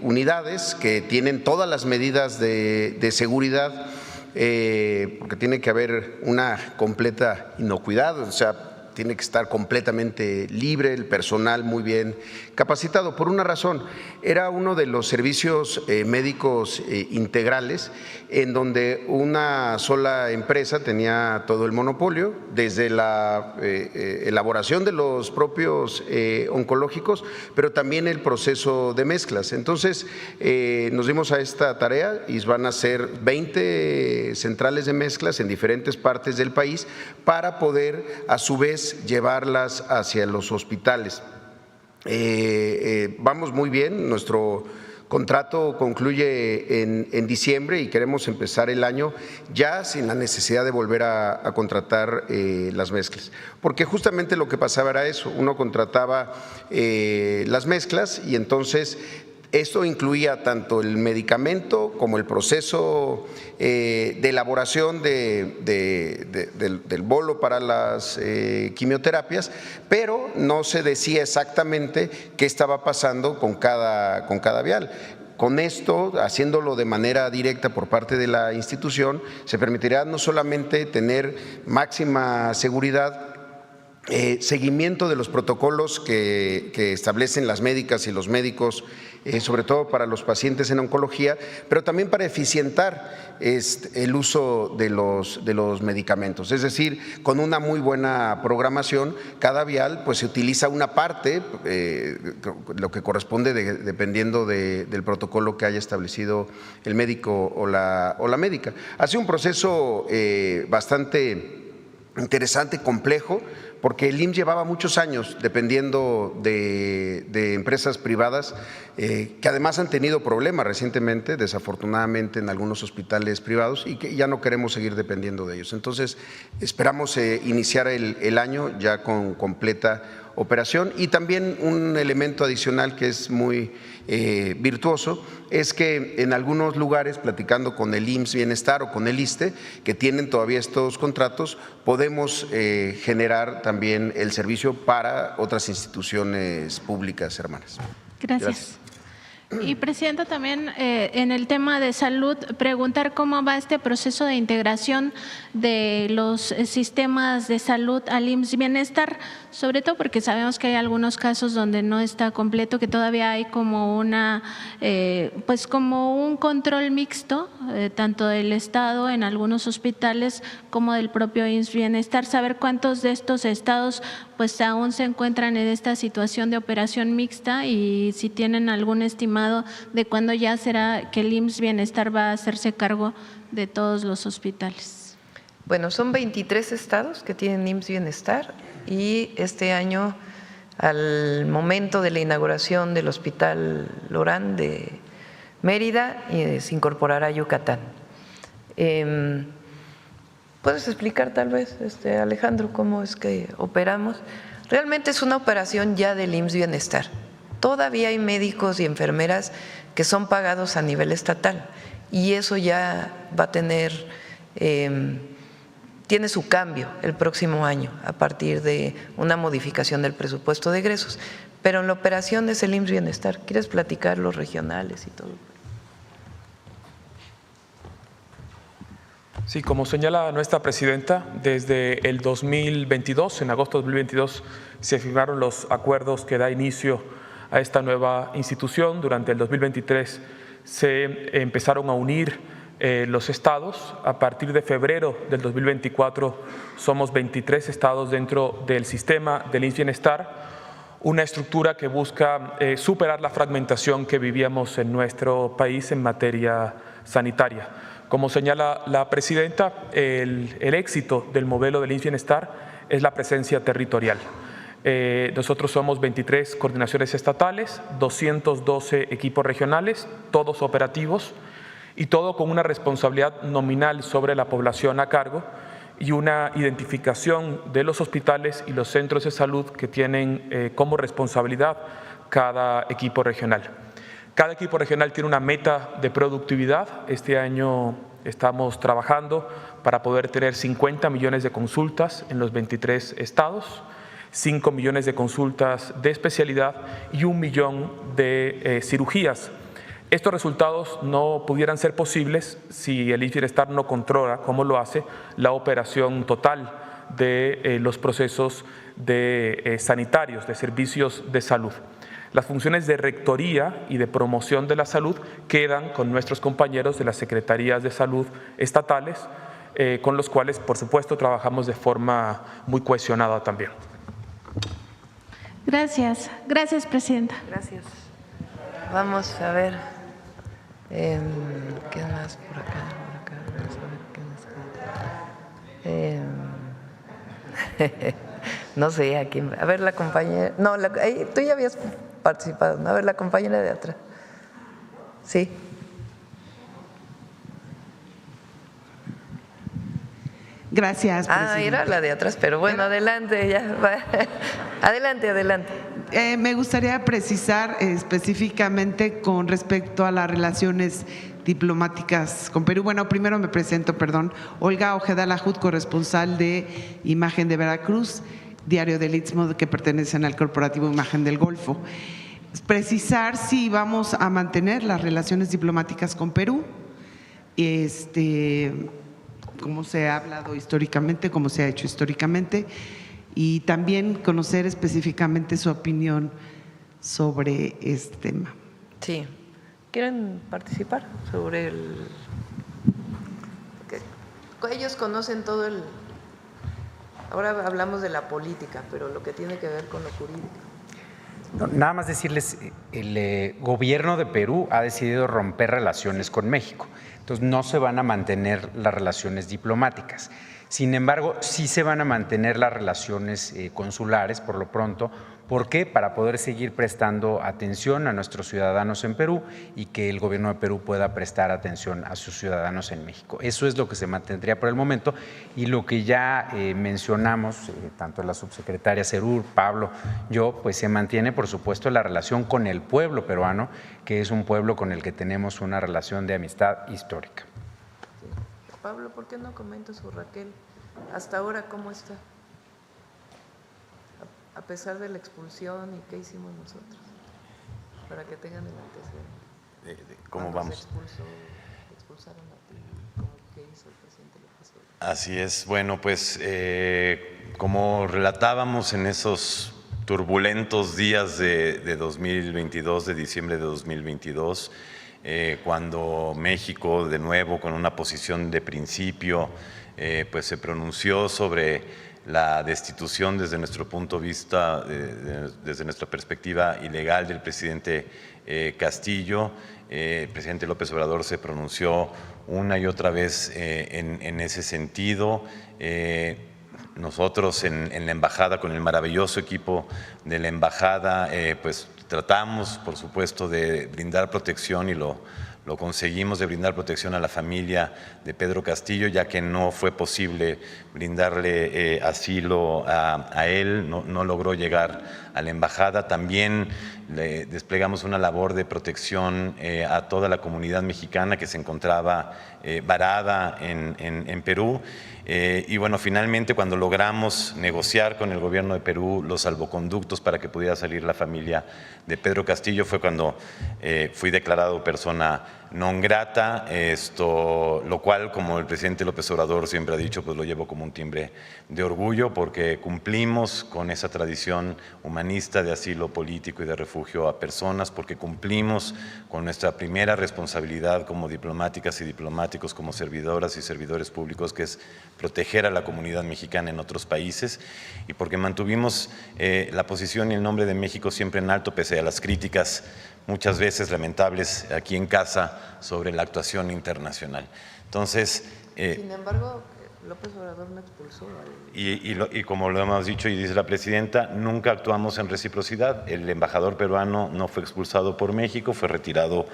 unidades que tienen todas las medidas de seguridad, porque tiene que haber una completa inocuidad, o sea, tiene que estar completamente libre, el personal muy bien capacitado. Por una razón, era uno de los servicios médicos integrales en donde una sola empresa tenía todo el monopolio, desde la elaboración de los propios oncológicos, pero también el proceso de mezclas. Entonces, nos dimos a esta tarea y van a ser 20 centrales de mezclas en diferentes partes del país para poder, a su vez, llevarlas hacia los hospitales. Vamos muy bien, nuestro contrato concluye en diciembre y queremos empezar el año ya sin la necesidad de volver a contratar las mezclas, porque justamente lo que pasaba era eso, uno contrataba las mezclas y entonces esto incluía tanto el medicamento como el proceso de elaboración del bolo para las quimioterapias, pero no se decía exactamente qué estaba pasando con cada vial. Con esto, haciéndolo de manera directa por parte de la institución, se permitirá no solamente tener máxima seguridad, seguimiento de los protocolos que establecen las médicas y los médicos, sobre todo para los pacientes en oncología, pero también para eficientar el uso de los medicamentos. Es decir, con una muy buena programación, cada vial pues se utiliza una parte, lo que corresponde dependiendo del protocolo que haya establecido el médico o la médica. Ha sido un proceso bastante interesante, complejo, porque el IMSS llevaba muchos años dependiendo de empresas privadas que además han tenido problemas recientemente, desafortunadamente, en algunos hospitales privados, y que ya no queremos seguir dependiendo de ellos. Entonces, esperamos iniciar el año ya con completa operación. Y también un elemento adicional que es muy virtuoso, es que en algunos lugares, platicando con el IMSS Bienestar o con el ISSSTE, que tienen todavía estos contratos, podemos generar también el servicio para otras instituciones públicas hermanas. Gracias. Y Presidenta, también en el tema de salud, preguntar cómo va este proceso de integración de los sistemas de salud al IMSS Bienestar, sobre todo porque sabemos que hay algunos casos donde no está completo, que todavía hay como una, pues como un control mixto, tanto del Estado en algunos hospitales como del propio IMSS Bienestar, saber cuántos de estos estados pues aún se encuentran en esta situación de operación mixta y si tienen algún estimado de cuándo ya será que el IMSS Bienestar va a hacerse cargo de todos los hospitales. Bueno, son 23 estados que tienen IMSS Bienestar y este año, al momento de la inauguración del Hospital Lorán de Mérida, se incorporará a Yucatán. ¿Puedes explicar tal vez, Alejandro, cómo es que operamos? Realmente es una operación ya del IMSS Bienestar. Todavía hay médicos y enfermeras que son pagados a nivel estatal y eso ya va a tener, tiene su cambio el próximo año a partir de una modificación del presupuesto de egresos. Pero en la operación es el IMSS Bienestar. ¿Quieres platicar los regionales y todo? Sí, como señala nuestra presidenta, desde el 2022, en agosto de 2022, se firmaron los acuerdos que da inicio a esta nueva institución. Durante el 2023 se empezaron a unir los estados. A partir de febrero del 2024 somos 23 estados dentro del sistema del IMSS Bienestar, una estructura que busca superar la fragmentación que vivíamos en nuestro país en materia sanitaria. Como señala la presidenta, el éxito del modelo del IMSS Bienestar es la presencia territorial. Nosotros somos 23 coordinaciones estatales, 212 equipos regionales, todos operativos y todo con una responsabilidad nominal sobre la población a cargo y una identificación de los hospitales y los centros de salud que tienen como responsabilidad cada equipo regional. Cada equipo regional tiene una meta de productividad. Este año estamos trabajando para poder tener 50 millones de consultas en los 23 estados, 5 millones de consultas de especialidad y 1 millón de cirugías. Estos resultados no pudieran ser posibles si el IMSS Bienestar no controla, como lo hace, la operación total de los procesos sanitarios, de servicios de salud. Las funciones de rectoría y de promoción de la salud quedan con nuestros compañeros de las secretarías de salud estatales, con los cuales, por supuesto, trabajamos de forma muy cohesionada también. Gracias. Gracias, Presidenta. Gracias. Vamos a ver. ¿Qué más por acá? Vamos a ver qué más. No sé a quién. A ver, la compañera. No, tú ya habías participado, ¿no? A ver, la compañera de atrás. Sí. Gracias, presidenta. Era la de atrás, pero bueno, adelante, ya. Adelante. Me gustaría precisar específicamente con respecto a las relaciones diplomáticas con Perú. Bueno, primero me presento, Olga Ojeda Lajut, corresponsal de Imagen de Veracruz, diario del Istmo que pertenecen al Corporativo Imagen del Golfo. Precisar si vamos a mantener las relaciones diplomáticas con Perú, como se ha hablado históricamente, como se ha hecho históricamente, y también conocer específicamente su opinión sobre este tema. Sí. ¿Quieren participar sobre el...? Ellos conocen todo el... Ahora hablamos de la política, pero lo que tiene que ver con lo jurídico. No, nada más decirles, el gobierno de Perú ha decidido romper relaciones con México, entonces no se van a mantener las relaciones diplomáticas. Sin embargo, sí se van a mantener las relaciones consulares por lo pronto, ¿Por qué? Para poder seguir prestando atención a nuestros ciudadanos en Perú y que el gobierno de Perú pueda prestar atención a sus ciudadanos en México. Eso es lo que se mantendría por el momento y lo que ya mencionamos, tanto la subsecretaria Serur, Pablo, yo, pues se mantiene, por supuesto, la relación con el pueblo peruano, que es un pueblo con el que tenemos una relación de amistad histórica. Sí. Pablo, ¿por qué no comenta su Raquel? Hasta ahora, ¿cómo está? A pesar de la expulsión y qué hicimos nosotros, para que tengan el antecedente. ¿Cómo ¿Cuándo vamos? Expulsaron a ti? ¿Qué hizo el presidente López Obrador? Así es. Bueno, pues como relatábamos en esos turbulentos días de 2022, de diciembre de 2022, cuando México, de nuevo, con una posición de principio, pues se pronunció sobre la destitución desde nuestro punto de vista, desde nuestra perspectiva ilegal del presidente Castillo. El presidente López Obrador se pronunció una y otra vez en ese sentido. Nosotros en la embajada, con el maravilloso equipo de la embajada, pues tratamos, por supuesto, de brindar protección y lo conseguimos, de brindar protección a la familia de Pedro Castillo, ya que no fue posible brindarle asilo a él, no logró llegar a la embajada. También le desplegamos una labor de protección a toda la comunidad mexicana que se encontraba varada en Perú. Y bueno, finalmente cuando logramos negociar con el gobierno de Perú los salvoconductos para que pudiera salir la familia de Pedro Castillo, fue cuando fui declarado persona non grata, lo cual, como el presidente López Obrador siempre ha dicho, pues lo llevo como un timbre de orgullo, porque cumplimos con esa tradición humanista de asilo político y de refugio a personas, porque cumplimos con nuestra primera responsabilidad como diplomáticas y diplomáticos, como servidoras y servidores públicos, que es proteger a la comunidad mexicana en otros países, y porque mantuvimos la posición y el nombre de México siempre en alto, pese a las críticas muchas veces lamentables aquí en casa sobre la actuación internacional. Entonces, sin embargo, López Obrador no expulsó y como lo hemos dicho y dice la presidenta, nunca actuamos en reciprocidad. El embajador peruano no fue expulsado por México, fue retirado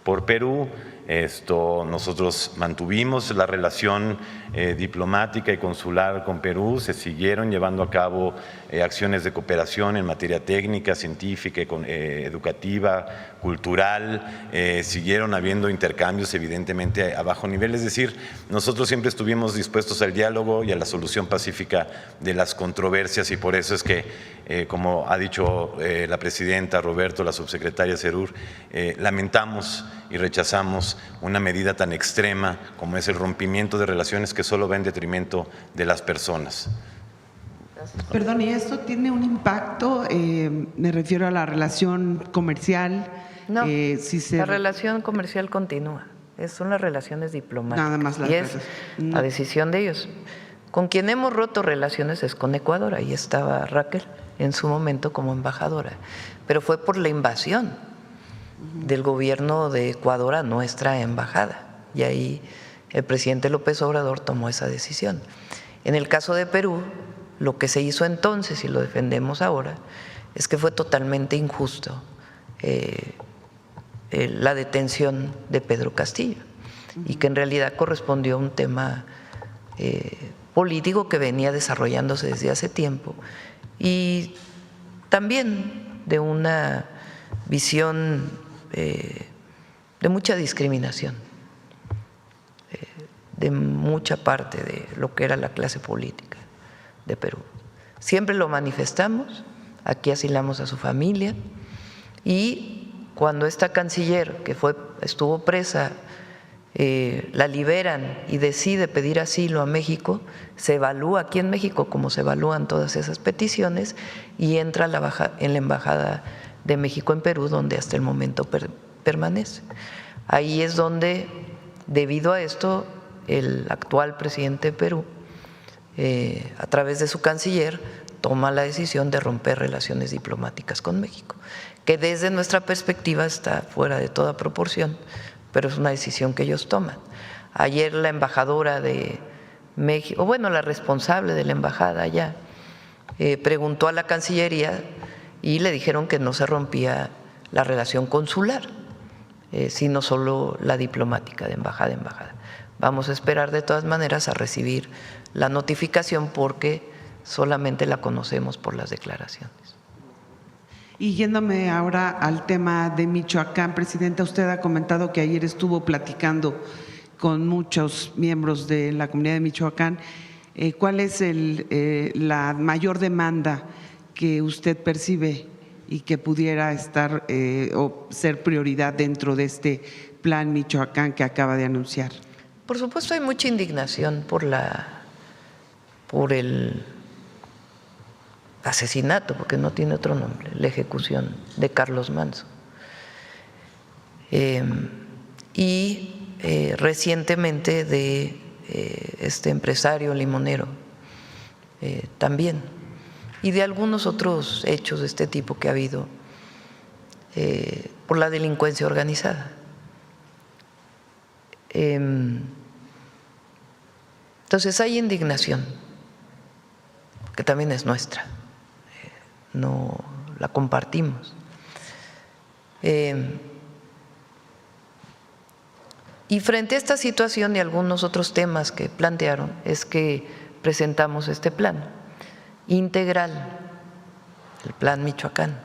por Perú. Nosotros mantuvimos la relación diplomática y consular con Perú, se siguieron llevando a cabo acciones de cooperación en materia técnica, científica, educativa, cultural, siguieron habiendo intercambios evidentemente a bajo nivel, es decir, nosotros siempre estuvimos dispuestos al diálogo y a la solución pacífica de las controversias, y por eso es que, como ha dicho la presidenta Roberto, la subsecretaria Serur, lamentamos y rechazamos una medida tan extrema como es el rompimiento de relaciones que solo va en detrimento de las personas. Perdón, ¿y esto tiene un impacto? Me refiero a la relación comercial. No, si la relación comercial continúa. Son las relaciones diplomáticas. Nada más las y es a decisión de ellos. Con quien hemos roto relaciones es con Ecuador. Ahí estaba Raquel en su momento como embajadora. Pero fue por la invasión del gobierno de Ecuador a nuestra embajada. Y ahí el presidente López Obrador tomó esa decisión. En el caso de Perú, lo que se hizo entonces, y lo defendemos ahora, es que fue totalmente injusto la detención de Pedro Castillo y que en realidad correspondió a un tema político que venía desarrollándose desde hace tiempo y también de una visión de mucha discriminación de mucha parte de lo que era la clase política de Perú. Siempre lo manifestamos, aquí asilamos a su familia y cuando esta canciller que estuvo presa la liberan y decide pedir asilo a México, se evalúa aquí en México como se evalúan todas esas peticiones y entra en la Embajada de México en Perú, donde hasta el momento permanece. Ahí es donde, debido a esto, el actual presidente de Perú, a través de su canciller, toma la decisión de romper relaciones diplomáticas con México, que desde nuestra perspectiva está fuera de toda proporción, pero es una decisión que ellos toman. Ayer la embajadora de México, o bueno, la responsable de la embajada allá, preguntó a la Cancillería y le dijeron que no se rompía la relación consular, sino solo la diplomática de embajada a embajada. Vamos a esperar de todas maneras a recibir la notificación porque solamente la conocemos por las declaraciones. Y yéndome ahora al tema de Michoacán, Presidenta, usted ha comentado que ayer estuvo platicando con muchos miembros de la comunidad de Michoacán. ¿Cuál es la mayor demanda que usted percibe y que pudiera estar o ser prioridad dentro de este plan Michoacán que acaba de anunciar? Por supuesto hay mucha indignación por el asesinato, porque no tiene otro nombre, la ejecución de Carlos Manzo. Recientemente de este empresario limonero también, y de algunos otros hechos de este tipo que ha habido por la delincuencia organizada. Entonces hay indignación, que también es nuestra, no la compartimos. Y frente a esta situación y algunos otros temas que plantearon, es que presentamos este plan integral, el Plan Michoacán,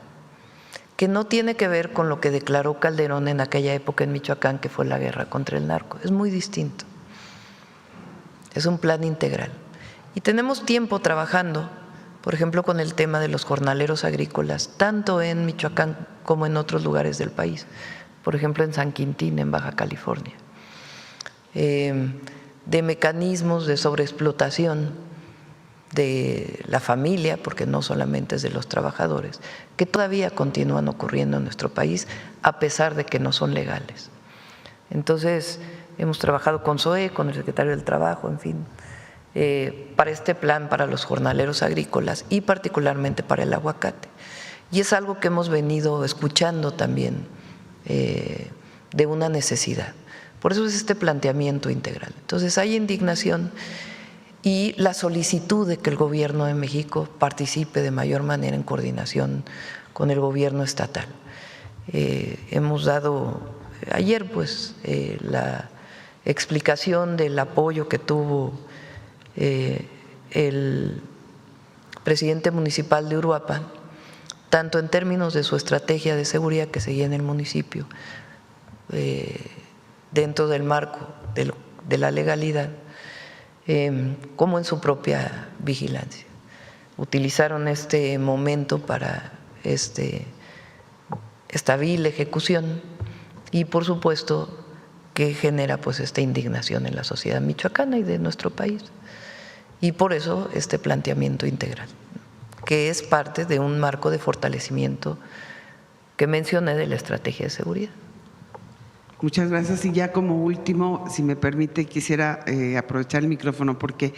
que no tiene que ver con lo que declaró Calderón en aquella época en Michoacán, que fue la guerra contra el narco. Es muy distinto. Es un plan integral. Y tenemos tiempo trabajando, por ejemplo, con el tema de los jornaleros agrícolas, tanto en Michoacán como en otros lugares del país, por ejemplo, en San Quintín, en Baja California, de mecanismos de sobreexplotación de la familia, porque no solamente es de los trabajadores, que todavía continúan ocurriendo en nuestro país, a pesar de que no son legales. Entonces, hemos trabajado con SOE, con el secretario del Trabajo, en fin, para este plan para los jornaleros agrícolas y particularmente para el aguacate. Y es algo que hemos venido escuchando también de una necesidad. Por eso es este planteamiento integral. Entonces hay indignación y la solicitud de que el Gobierno de México participe de mayor manera en coordinación con el Gobierno estatal. Hemos dado ayer la explicación del apoyo que tuvo el presidente municipal de Uruapan, tanto en términos de su estrategia de seguridad que seguía en el municipio, dentro del marco de la legalidad, como en su propia vigilancia. Utilizaron este momento para esta vil ejecución y, por supuesto, que genera esta indignación en la sociedad michoacana y de nuestro país. Y por eso este planteamiento integral, que es parte de un marco de fortalecimiento que mencioné de la estrategia de seguridad. Muchas gracias. Y ya como último, si me permite, quisiera aprovechar el micrófono porque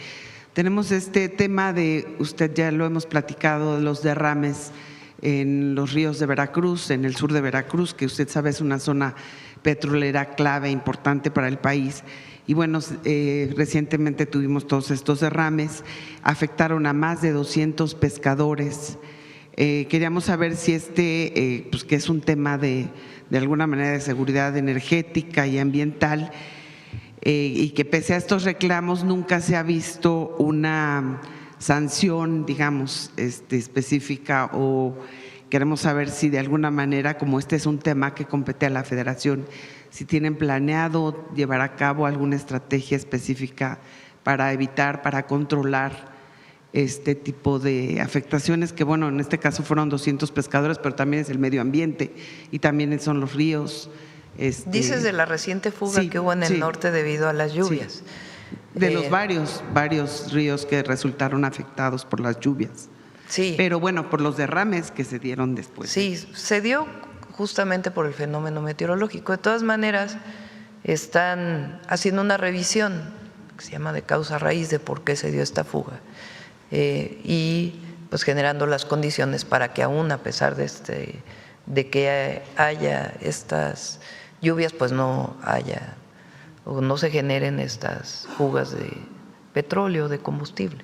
tenemos este tema de, usted ya lo hemos platicado, de los derrames en los ríos de Veracruz, en el sur de Veracruz, que usted sabe es una zona petrolera clave, importante para el país. Y bueno, recientemente tuvimos todos estos derrames, afectaron a más de 200 pescadores. Queríamos saber si que es un tema de alguna manera de seguridad energética y ambiental, y que pese a estos reclamos nunca se ha visto una sanción, digamos, específica, o queremos saber si de alguna manera, como este es un tema que compete a la Federación, si tienen planeado llevar a cabo alguna estrategia específica para evitar, para controlar este tipo de afectaciones, que bueno, en este caso fueron 200 pescadores, pero también es el medio ambiente y también son los ríos. Dices de la reciente fuga que hubo en el norte debido a las lluvias. Sí. De los varios ríos que resultaron afectados por las lluvias. Sí. Pero bueno, por los derrames que se dieron después. Sí, se dio justamente por el fenómeno meteorológico. De todas maneras, están haciendo una revisión que se llama de causa raíz de por qué se dio esta fuga. Y pues generando las condiciones para que aún a pesar de que haya estas lluvias, pues no haya o no se generen estas fugas de petróleo, de combustible.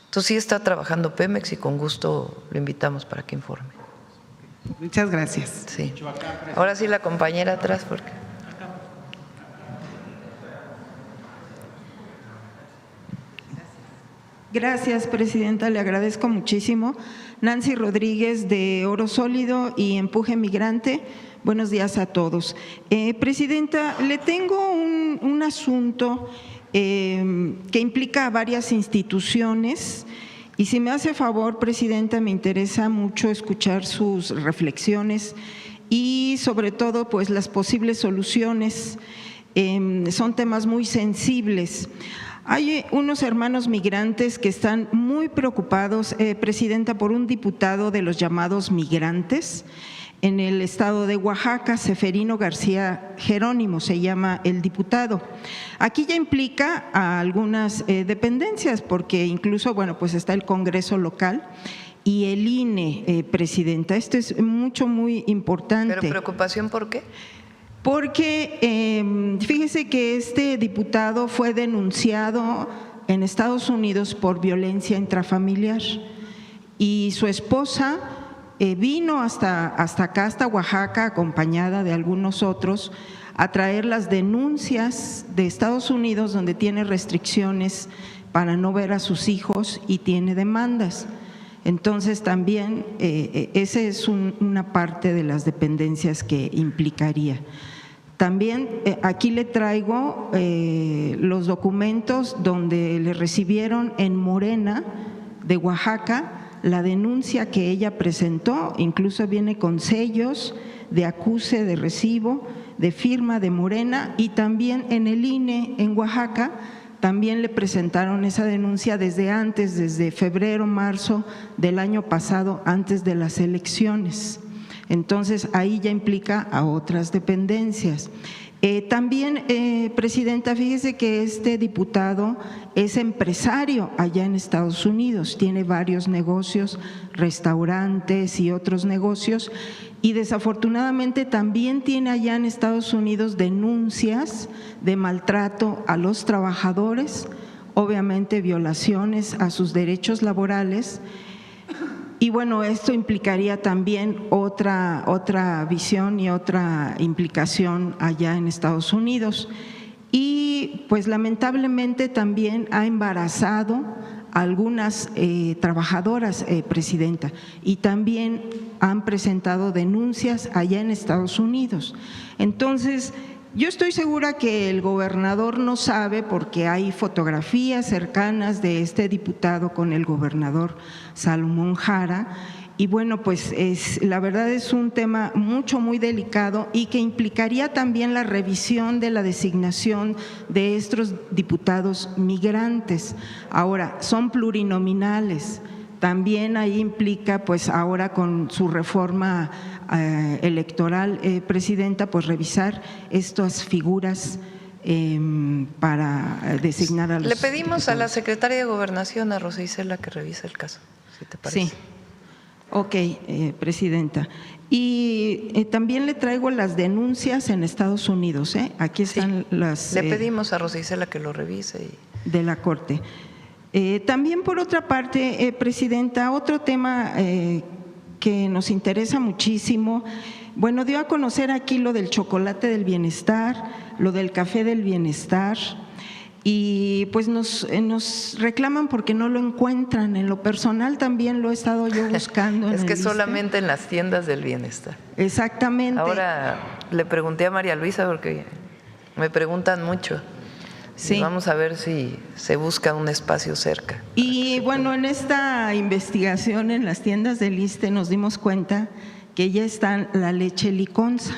Entonces sí está trabajando Pemex y con gusto lo invitamos para que informe. Muchas gracias. Sí. Ahora sí la compañera atrás, porque… Gracias, presidenta. Le agradezco muchísimo. Nancy Rodríguez, de Oro Sólido y Empuje Migrante. Buenos días a todos. Presidenta, le tengo un asunto que implica a varias instituciones y si me hace favor, presidenta, me interesa mucho escuchar sus reflexiones y sobre todo pues las posibles soluciones. Son temas muy sensibles. Hay unos hermanos migrantes que están muy preocupados, presidenta, por un diputado de los llamados migrantes en el estado de Oaxaca, Seferino García Jerónimo, se llama el diputado. Aquí ya implica a algunas dependencias, porque incluso, bueno, pues está el Congreso local y el INE, presidenta. Esto es muy importante. ¿Pero preocupación por qué? Porque fíjese que este diputado fue denunciado en Estados Unidos por violencia intrafamiliar y su esposa vino hasta acá, hasta Oaxaca, acompañada de algunos otros, a traer las denuncias de Estados Unidos, donde tiene restricciones para no ver a sus hijos y tiene demandas. Entonces también esa es una parte de las dependencias que implicaría. También aquí le traigo los documentos donde le recibieron en Morena de Oaxaca la denuncia que ella presentó, incluso viene con sellos de acuse, de recibo, de firma de Morena, y también en el INE en Oaxaca también le presentaron esa denuncia desde antes, desde febrero, marzo del año pasado, antes de las elecciones. Entonces, ahí ya implica a otras dependencias. También, presidenta, fíjese que este diputado es empresario allá en Estados Unidos, tiene varios negocios, restaurantes y otros negocios, y desafortunadamente también tiene allá en Estados Unidos denuncias de maltrato a los trabajadores, obviamente violaciones a sus derechos laborales. Y bueno, esto implicaría también otra visión y otra implicación allá en Estados Unidos. Y pues lamentablemente también ha embarazado a algunas trabajadoras, presidenta, y también han presentado denuncias allá en Estados Unidos. Entonces, yo estoy segura que el gobernador no sabe, porque hay fotografías cercanas de este diputado con el gobernador Salomón Jara, y bueno, pues la verdad es un tema muy delicado y que implicaría también la revisión de la designación de estos diputados migrantes. Ahora, son plurinominales. También ahí implica, pues ahora con su reforma electoral, presidenta, pues revisar estas figuras para designar a los… Le pedimos a la secretaria de Gobernación, a Rosa Isela, que revise el caso, si te parece. Sí. Ok, presidenta. Y también le traigo las denuncias en Estados Unidos. Aquí están las… Le pedimos a Rosa Isela que lo revise. De la Corte. También, por otra parte, presidenta, otro tema que nos interesa muchísimo, bueno, dio a conocer aquí lo del chocolate del bienestar, lo del café del bienestar, y pues nos reclaman porque no lo encuentran. En lo personal también lo he estado yo buscando. Es que solamente en las tiendas del bienestar. Exactamente. Ahora le pregunté a María Luisa, porque me preguntan mucho. Sí. Y vamos a ver si se busca un espacio cerca. Y bueno, en esta investigación en las tiendas del ISSSTE nos dimos cuenta que ya está la leche liconza.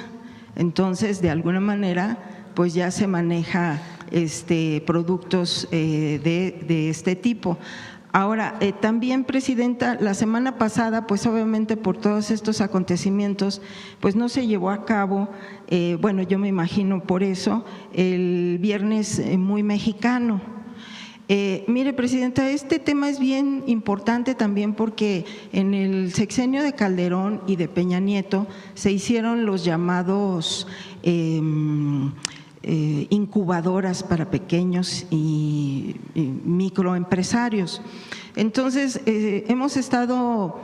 Entonces, de alguna manera, pues ya se maneja productos de este tipo. Ahora, también, presidenta, la semana pasada, pues obviamente por todos estos acontecimientos, pues no se llevó a cabo, bueno, yo me imagino por eso, el Viernes Muy Mexicano. Mire, presidenta, este tema es bien importante también porque en el sexenio de Calderón y de Peña Nieto se hicieron los llamados incubadoras para pequeños y microempresarios. Entonces, hemos estado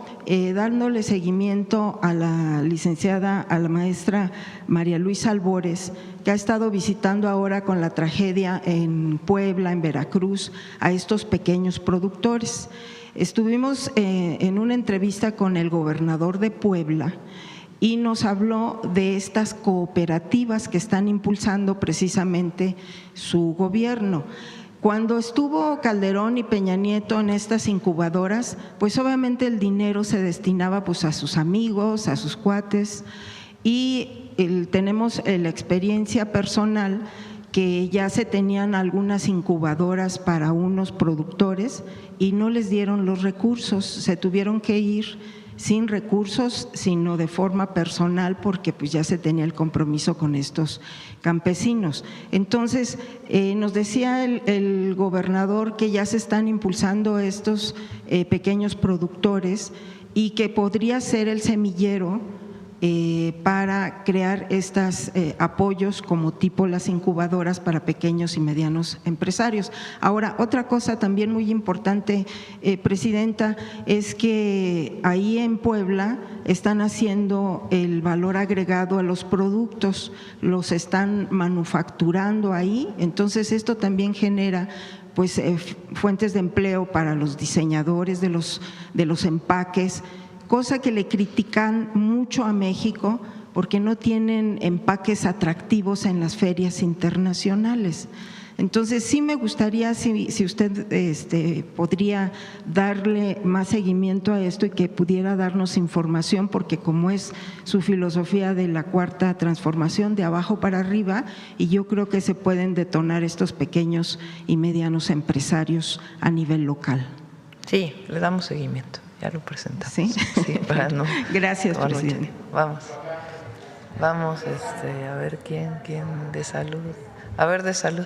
dándole seguimiento a la licenciada, a la maestra María Luisa Albores, que ha estado visitando ahora con la tragedia en Puebla, en Veracruz, a estos pequeños productores. Estuvimos en una entrevista con el gobernador de Puebla y nos habló de estas cooperativas que están impulsando precisamente su gobierno. Cuando estuvo Calderón y Peña Nieto en estas incubadoras, pues obviamente el dinero se destinaba pues a sus amigos, a sus cuates, y tenemos la experiencia personal que ya se tenían algunas incubadoras para unos productores y no les dieron los recursos, se tuvieron que ir sin recursos, sino de forma personal, porque pues ya se tenía el compromiso con estos campesinos. Entonces, nos decía el gobernador que ya se están impulsando estos pequeños productores y que podría ser el semillero para crear estos apoyos como tipo las incubadoras para pequeños y medianos empresarios. Ahora, otra cosa también muy importante, Presidenta, es que ahí en Puebla están haciendo el valor agregado a los productos, los están manufacturando ahí, entonces esto también genera pues fuentes de empleo para los diseñadores de los empaques, cosa que le critican mucho a México porque no tienen empaques atractivos en las ferias internacionales. Entonces, sí me gustaría si usted podría darle más seguimiento a esto y que pudiera darnos información, porque como es su filosofía de la cuarta transformación, de abajo para arriba, y yo creo que se pueden detonar estos pequeños y medianos empresarios a nivel local. Sí, le damos seguimiento. Ya lo presentamos. ¿Sí? Sí, para no. Gracias, presidente. Vamos. A ver quién de salud. A ver, de salud.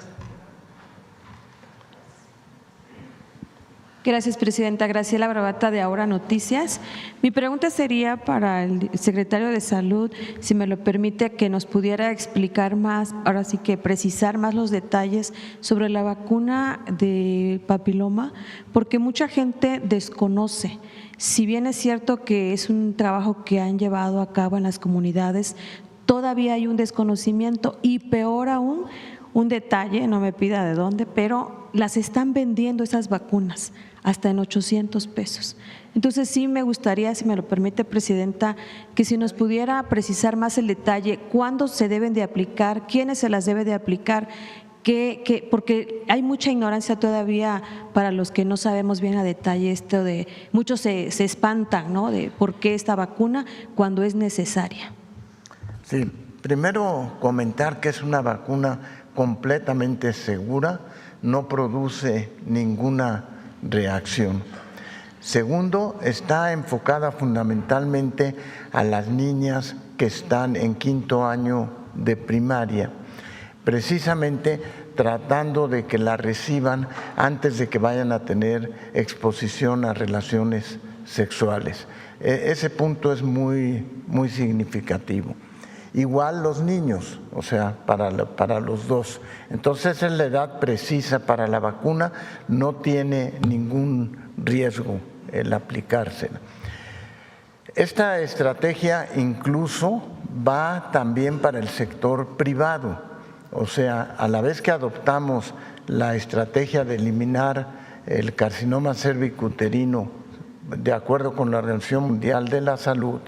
Gracias, presidenta. Graciela Bravata, de Ahora Noticias. Mi pregunta sería para el secretario de Salud, si me lo permite, que nos pudiera explicar más, ahora sí que precisar más los detalles sobre la vacuna de papiloma, porque mucha gente desconoce. Si bien es cierto que es un trabajo que han llevado a cabo en las comunidades, todavía hay un desconocimiento y peor aún, un detalle, no me pida de dónde, pero las están vendiendo esas vacunas hasta en 800 pesos. Entonces sí me gustaría, si me lo permite, Presidenta, que si nos pudiera precisar más el detalle, cuándo se deben de aplicar, quiénes se las debe de aplicar, porque hay mucha ignorancia todavía para los que no sabemos bien a detalle esto de, muchos se espantan, ¿no?, de por qué esta vacuna cuando es necesaria. Sí, primero comentar que es una vacuna completamente segura, no produce ninguna reacción. Segundo, está enfocada fundamentalmente a las niñas que están en quinto año de primaria, precisamente tratando de que la reciban antes de que vayan a tener exposición a relaciones sexuales. Ese punto es muy significativo. Igual los niños, o sea, para los dos. Entonces es la edad precisa para la vacuna, no tiene ningún riesgo el aplicársela. Esta estrategia incluso va también para el sector privado, o sea, a la vez que adoptamos la estrategia de eliminar el carcinoma cervicuterino de acuerdo con la Organización Mundial de la Salud,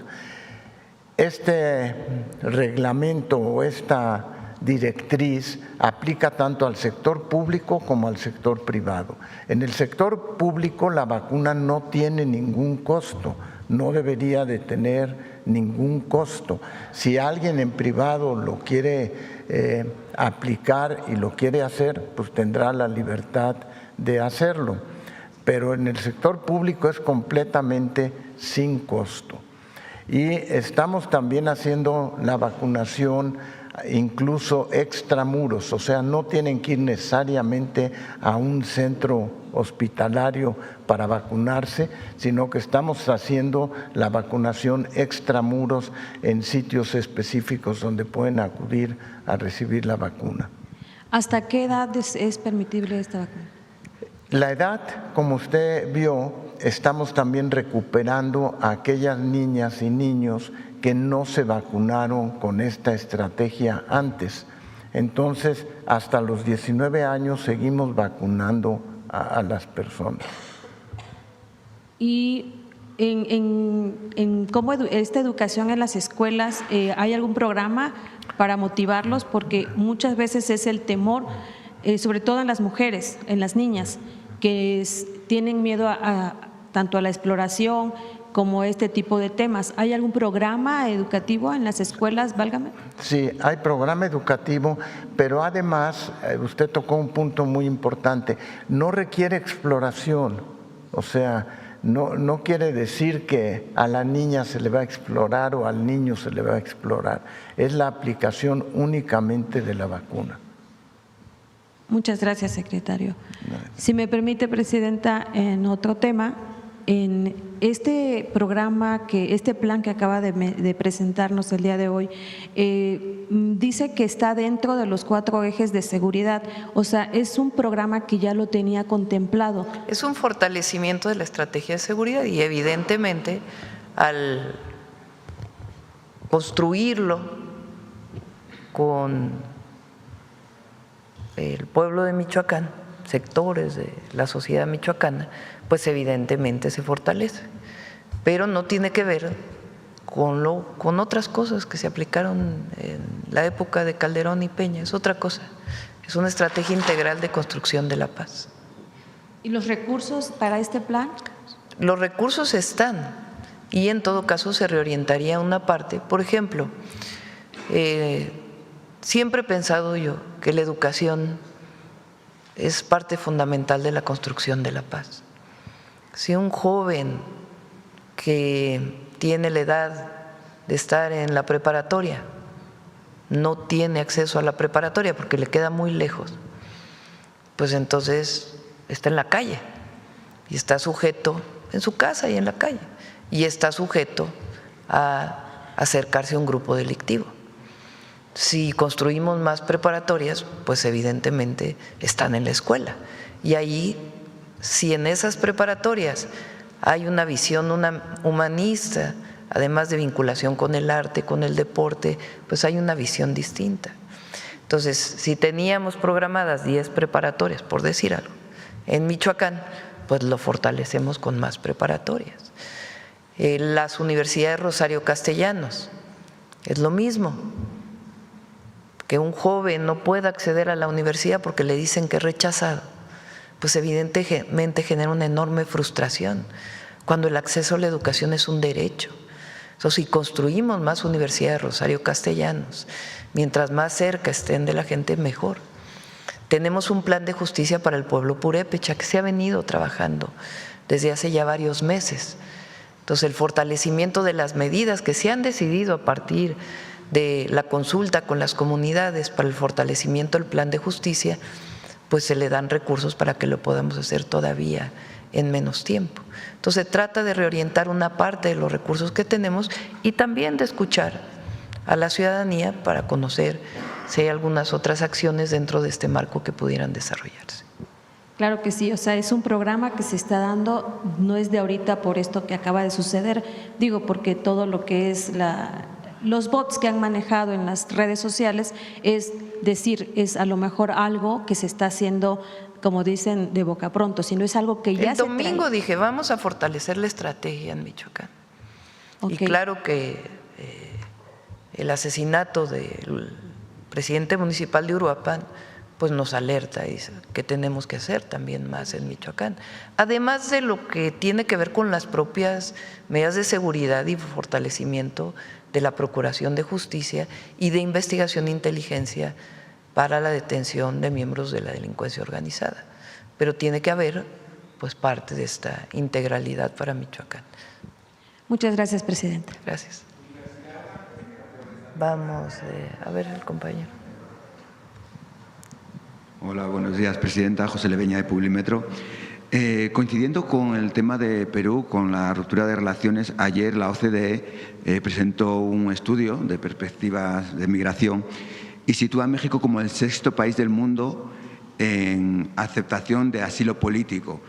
este reglamento o esta directriz aplica tanto al sector público como al sector privado. En el sector público la vacuna no tiene ningún costo, no debería de tener ningún costo. Si alguien en privado lo quiere aplicar y lo quiere hacer, pues tendrá la libertad de hacerlo. Pero en el sector público es completamente sin costo. Y estamos también haciendo la vacunación incluso extramuros, o sea, no tienen que ir necesariamente a un centro hospitalario para vacunarse, sino que estamos haciendo la vacunación extramuros en sitios específicos donde pueden acudir a recibir la vacuna. ¿Hasta qué edad es permitible esta vacuna? La edad, como usted vio, estamos también recuperando a aquellas niñas y niños que no se vacunaron con esta estrategia antes. Entonces, hasta los 19 años seguimos vacunando a las personas. Y en cómo esta educación en las escuelas, ¿hay algún programa para motivarlos? Porque muchas veces es el temor, sobre todo en las mujeres, en las niñas, que tienen miedo tanto a la exploración como este tipo de temas. ¿Hay algún programa educativo en las escuelas, válgame? Sí, hay programa educativo, pero además, usted tocó un punto muy importante, no requiere exploración, o sea, no quiere decir que a la niña se le va a explorar o al niño se le va a explorar, es la aplicación únicamente de la vacuna. Muchas gracias, secretario. Si me permite, Presidenta, en otro tema, en este programa, este plan que acaba de presentarnos el día de hoy, dice que está dentro de los 4 ejes de seguridad, o sea, es un programa que ya lo tenía contemplado. Es un fortalecimiento de la estrategia de seguridad y evidentemente al construirlo con el pueblo de Michoacán, sectores de la sociedad michoacana, pues evidentemente se fortalece, pero no tiene que ver con otras cosas que se aplicaron en la época de Calderón y Peña, es otra cosa, es una estrategia integral de construcción de la paz. ¿Y los recursos para este plan? Los recursos están y en todo caso se reorientaría una parte. Por ejemplo, siempre he pensado yo que la educación es parte fundamental de la construcción de la paz. Si un joven que tiene la edad de estar en la preparatoria no tiene acceso a la preparatoria porque le queda muy lejos, pues entonces está en la calle y está sujeto en su casa y en la calle y está sujeto a acercarse a un grupo delictivo. Si construimos más preparatorias, pues evidentemente están en la escuela. Y ahí, si en esas preparatorias hay una visión humanista, además de vinculación con el arte, con el deporte, pues hay una visión distinta. Entonces, si teníamos programadas 10 preparatorias, por decir algo, en Michoacán, pues lo fortalecemos con más preparatorias. Las universidades Rosario Castellanos, es lo mismo. Que un joven no pueda acceder a la universidad porque le dicen que es rechazado, pues evidentemente genera una enorme frustración, cuando el acceso a la educación es un derecho. Entonces, si construimos más universidades Rosario Castellanos, mientras más cerca estén de la gente, mejor. Tenemos un plan de justicia para el pueblo purépecha que se ha venido trabajando desde hace ya varios meses. Entonces, el fortalecimiento de las medidas que se han decidido a partir de la consulta con las comunidades para el fortalecimiento del plan de justicia, pues se le dan recursos para que lo podamos hacer todavía en menos tiempo. Entonces se trata de reorientar una parte de los recursos que tenemos y también de escuchar a la ciudadanía para conocer si hay algunas otras acciones dentro de este marco que pudieran desarrollarse. Claro que sí, o sea, es un programa que se está dando, no es de ahorita por esto que acaba de suceder, digo porque todo lo que es los bots que han manejado en las redes sociales, es decir, es a lo mejor algo que se está haciendo, como dicen, de boca pronto, sino es algo que ya el domingo dije, vamos a fortalecer la estrategia en Michoacán. Okay. Y claro que el asesinato del presidente municipal de Uruapan pues nos alerta y dice que tenemos que hacer también más en Michoacán. Además de lo que tiene que ver con las propias medidas de seguridad y fortalecimiento de la Procuración de Justicia y de investigación e inteligencia para la detención de miembros de la delincuencia organizada. Pero tiene que haber pues parte de esta integralidad para Michoacán. Muchas gracias, presidente. Gracias. Vamos a ver al compañero. Hola, buenos días, presidenta. José Leveña, de Publimetro. Coincidiendo con el tema de Perú, con la ruptura de relaciones, ayer la OCDE presentó un estudio de perspectivas de migración y sitúa a México como el 6.º país del mundo en aceptación de asilo político.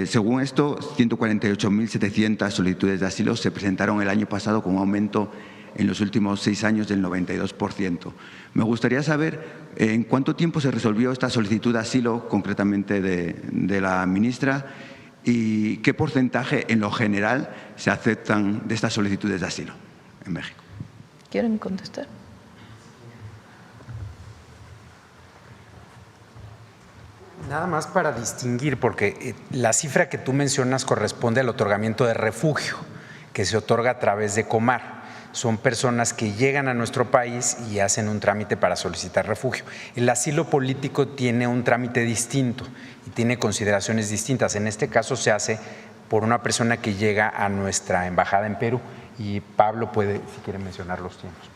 Según esto, 148.700 solicitudes de asilo se presentaron el año pasado con un aumento en los últimos 6 años del 92%. Me gustaría saber en cuánto tiempo se resolvió esta solicitud de asilo, concretamente de la ministra, y qué porcentaje en lo general se aceptan de estas solicitudes de asilo en México. ¿Quieren contestar? Nada más para distinguir, porque la cifra que tú mencionas corresponde al otorgamiento de refugio, que se otorga a través de Comar. Son personas que llegan a nuestro país y hacen un trámite para solicitar refugio. El asilo político tiene un trámite distinto y tiene consideraciones distintas. En este caso se hace por una persona que llega a nuestra embajada en Perú, y Pablo puede, si quiere, mencionar los tiempos.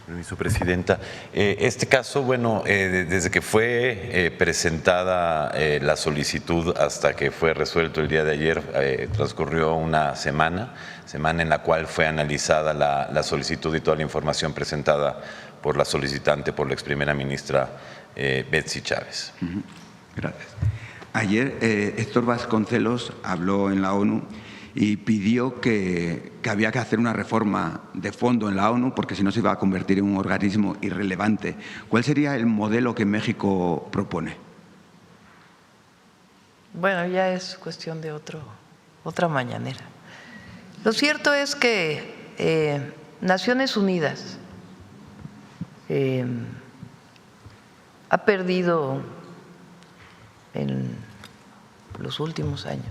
Permiso, Presidenta. Este caso, bueno, desde que fue presentada la solicitud hasta que fue resuelto el día de ayer, transcurrió una semana en la cual fue analizada la solicitud y toda la información presentada por la solicitante, por la ex primera ministra Betsy Chávez. Gracias. Ayer Héctor Vasconcelos habló en la ONU y pidió que había que hacer una reforma de fondo en la ONU porque si no se iba a convertir en un organismo irrelevante. ¿Cuál sería el modelo que México propone? Bueno, ya es cuestión de otra mañanera. Lo cierto es que Naciones Unidas ha perdido en los últimos años,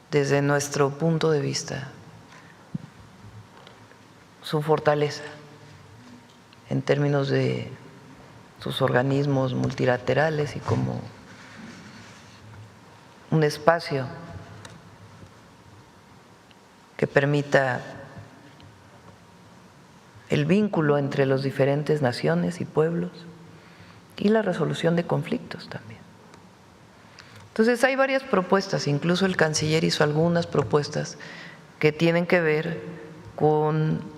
desde nuestro punto de vista, su fortaleza en términos de sus organismos multilaterales y como un espacio que permita el vínculo entre las diferentes naciones y pueblos y la resolución de conflictos también. Entonces hay varias propuestas, incluso el canciller hizo algunas propuestas que tienen que ver con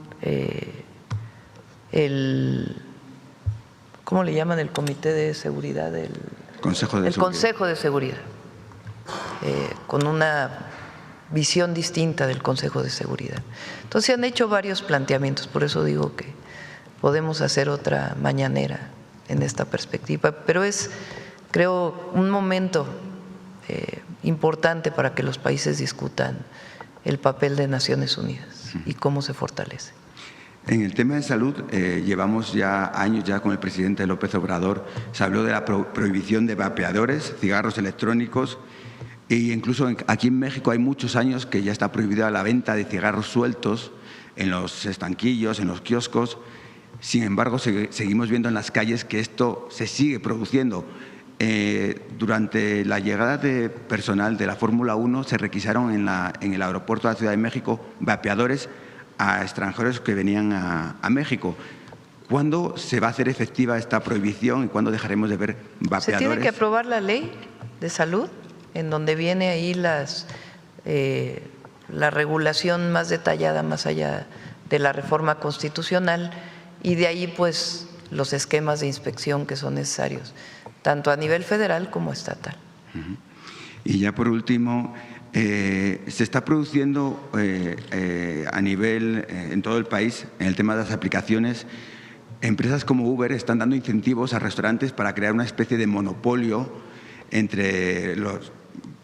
¿cómo le llaman? El Comité de Seguridad, Consejo de Consejo de Seguridad, con una visión distinta del Consejo de Seguridad. Entonces se han hecho varios planteamientos, por eso digo que podemos hacer otra mañanera en esta perspectiva, pero es, creo, un momento importante para que los países discutan el papel de Naciones Unidas y cómo se fortalece. En el tema de salud, llevamos ya años con el presidente López Obrador. Se habló de la prohibición de vapeadores, cigarros electrónicos, e incluso aquí en México hay muchos años que ya está prohibida la venta de cigarros sueltos en los estanquillos, en los kioscos. Sin embargo, seguimos viendo en las calles que esto se sigue produciendo. Durante la llegada de personal de la Fórmula 1 se requisaron en el aeropuerto de la Ciudad de México vapeadores a extranjeros que venían a México. ¿Cuándo se va a hacer efectiva esta prohibición y cuándo dejaremos de ver vapeadores? Se tiene que aprobar la ley de salud, en donde viene ahí la regulación más detallada, más allá de la reforma constitucional, y de ahí pues los esquemas de inspección que son necesarios, tanto a nivel federal como estatal. Y ya por último, se está produciendo a nivel, en todo el país, en el tema de las aplicaciones, empresas como Uber están dando incentivos a restaurantes para crear una especie de monopolio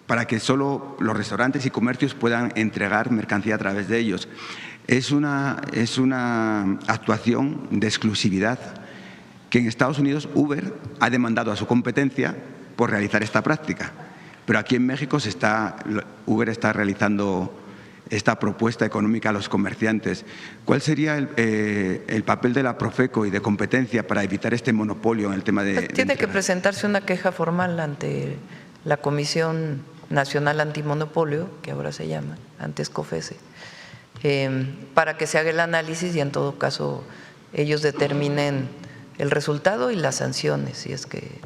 para que solo los restaurantes y comercios puedan entregar mercancía a través de ellos. Es una actuación de exclusividad que en Estados Unidos Uber ha demandado a su competencia por realizar esta práctica. Pero aquí en México Uber está realizando esta propuesta económica a los comerciantes. ¿Cuál sería el papel de la Profeco y de competencia para evitar este monopolio en el tema de… Tiene que presentarse una queja formal ante la Comisión Nacional Antimonopolio, que ahora se llama, antes COFECE, para que se haga el análisis y en todo caso ellos determinen el resultado y las sanciones, si es que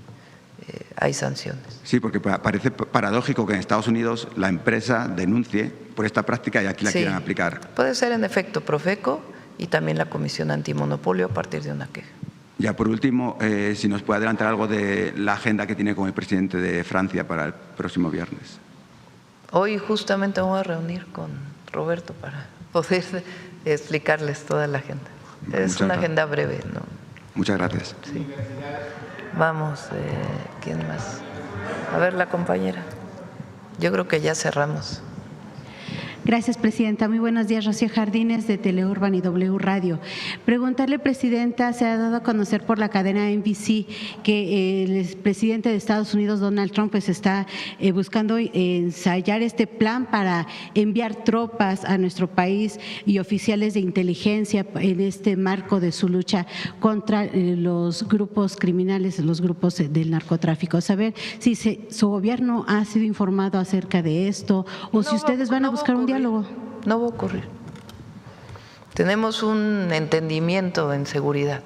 hay sanciones. Sí, porque parece paradójico que en Estados Unidos la empresa denuncie por esta práctica y aquí la quieran aplicar. Puede ser en efecto Profeco y también la Comisión Antimonopolio a partir de una queja. Ya por último, si nos puede adelantar algo de la agenda que tiene con el presidente de Francia para el próximo viernes. Hoy justamente me voy a reunir con Roberto para poder explicarles toda la agenda. Es una agenda breve, ¿no? Muchas gracias. Sí. Vamos, ¿quién más? A ver, la compañera. Yo creo que ya cerramos. Gracias, presidenta. Muy buenos días, Rocío Jardines de Teleurban y W Radio. Preguntarle, presidenta, se ha dado a conocer por la cadena NBC que el presidente de Estados Unidos, Donald Trump, pues está buscando ensayar este plan para enviar tropas a nuestro país y oficiales de inteligencia en este marco de su lucha contra los grupos criminales, los grupos del narcotráfico. Saber si su gobierno ha sido informado acerca de esto o si ustedes van a buscar un diálogo. No va a ocurrir. Tenemos un entendimiento en seguridad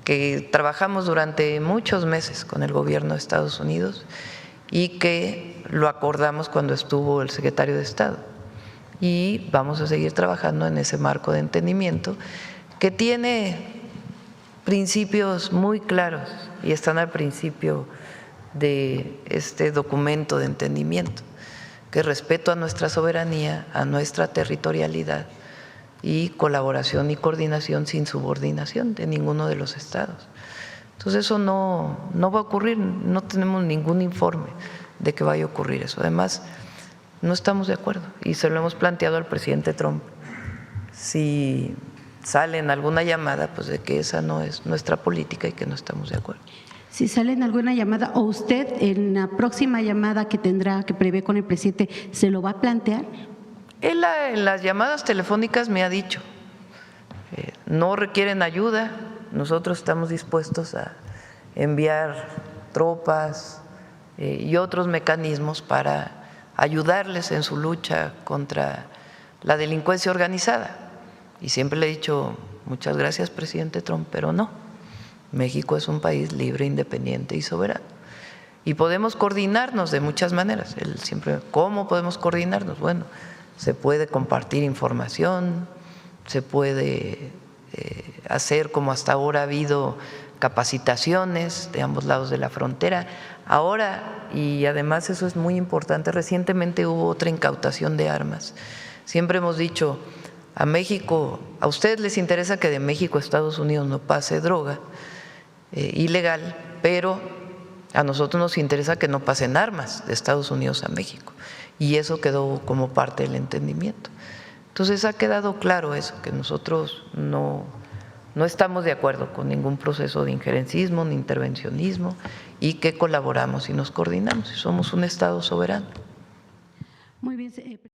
que trabajamos durante muchos meses con el gobierno de Estados Unidos y que lo acordamos cuando estuvo el secretario de Estado. Y vamos a seguir trabajando en ese marco de entendimiento que tiene principios muy claros y están al principio de este documento de entendimiento, que respeto a nuestra soberanía, a nuestra territorialidad y colaboración y coordinación sin subordinación de ninguno de los estados. Entonces eso no va a ocurrir, no tenemos ningún informe de que vaya a ocurrir eso. Además, no estamos de acuerdo y se lo hemos planteado al presidente Trump. Si sale en alguna llamada, pues de que esa no es nuestra política y que no estamos de acuerdo. Si sale en alguna llamada o usted en la próxima llamada que tendrá, que prevé con el presidente, ¿se lo va a plantear? Él en las llamadas telefónicas me ha dicho, no requieren ayuda, nosotros estamos dispuestos a enviar tropas y otros mecanismos para ayudarles en su lucha contra la delincuencia organizada. Y siempre le he dicho, muchas gracias, presidente Trump, pero no. México es un país libre, independiente y soberano. Y podemos coordinarnos de muchas maneras. Él siempre, ¿cómo podemos coordinarnos? Bueno, se puede compartir información, se puede hacer como hasta ahora ha habido capacitaciones de ambos lados de la frontera. Ahora, y además eso es muy importante, recientemente hubo otra incautación de armas. Siempre hemos dicho, a México, a ustedes les interesa que de México a Estados Unidos no pase droga ilegal, pero a nosotros nos interesa que no pasen armas de Estados Unidos a México. Y eso quedó como parte del entendimiento. Entonces ha quedado claro eso, que nosotros no estamos de acuerdo con ningún proceso de injerencismo ni intervencionismo y que colaboramos y nos coordinamos y somos un Estado soberano. Muy bien.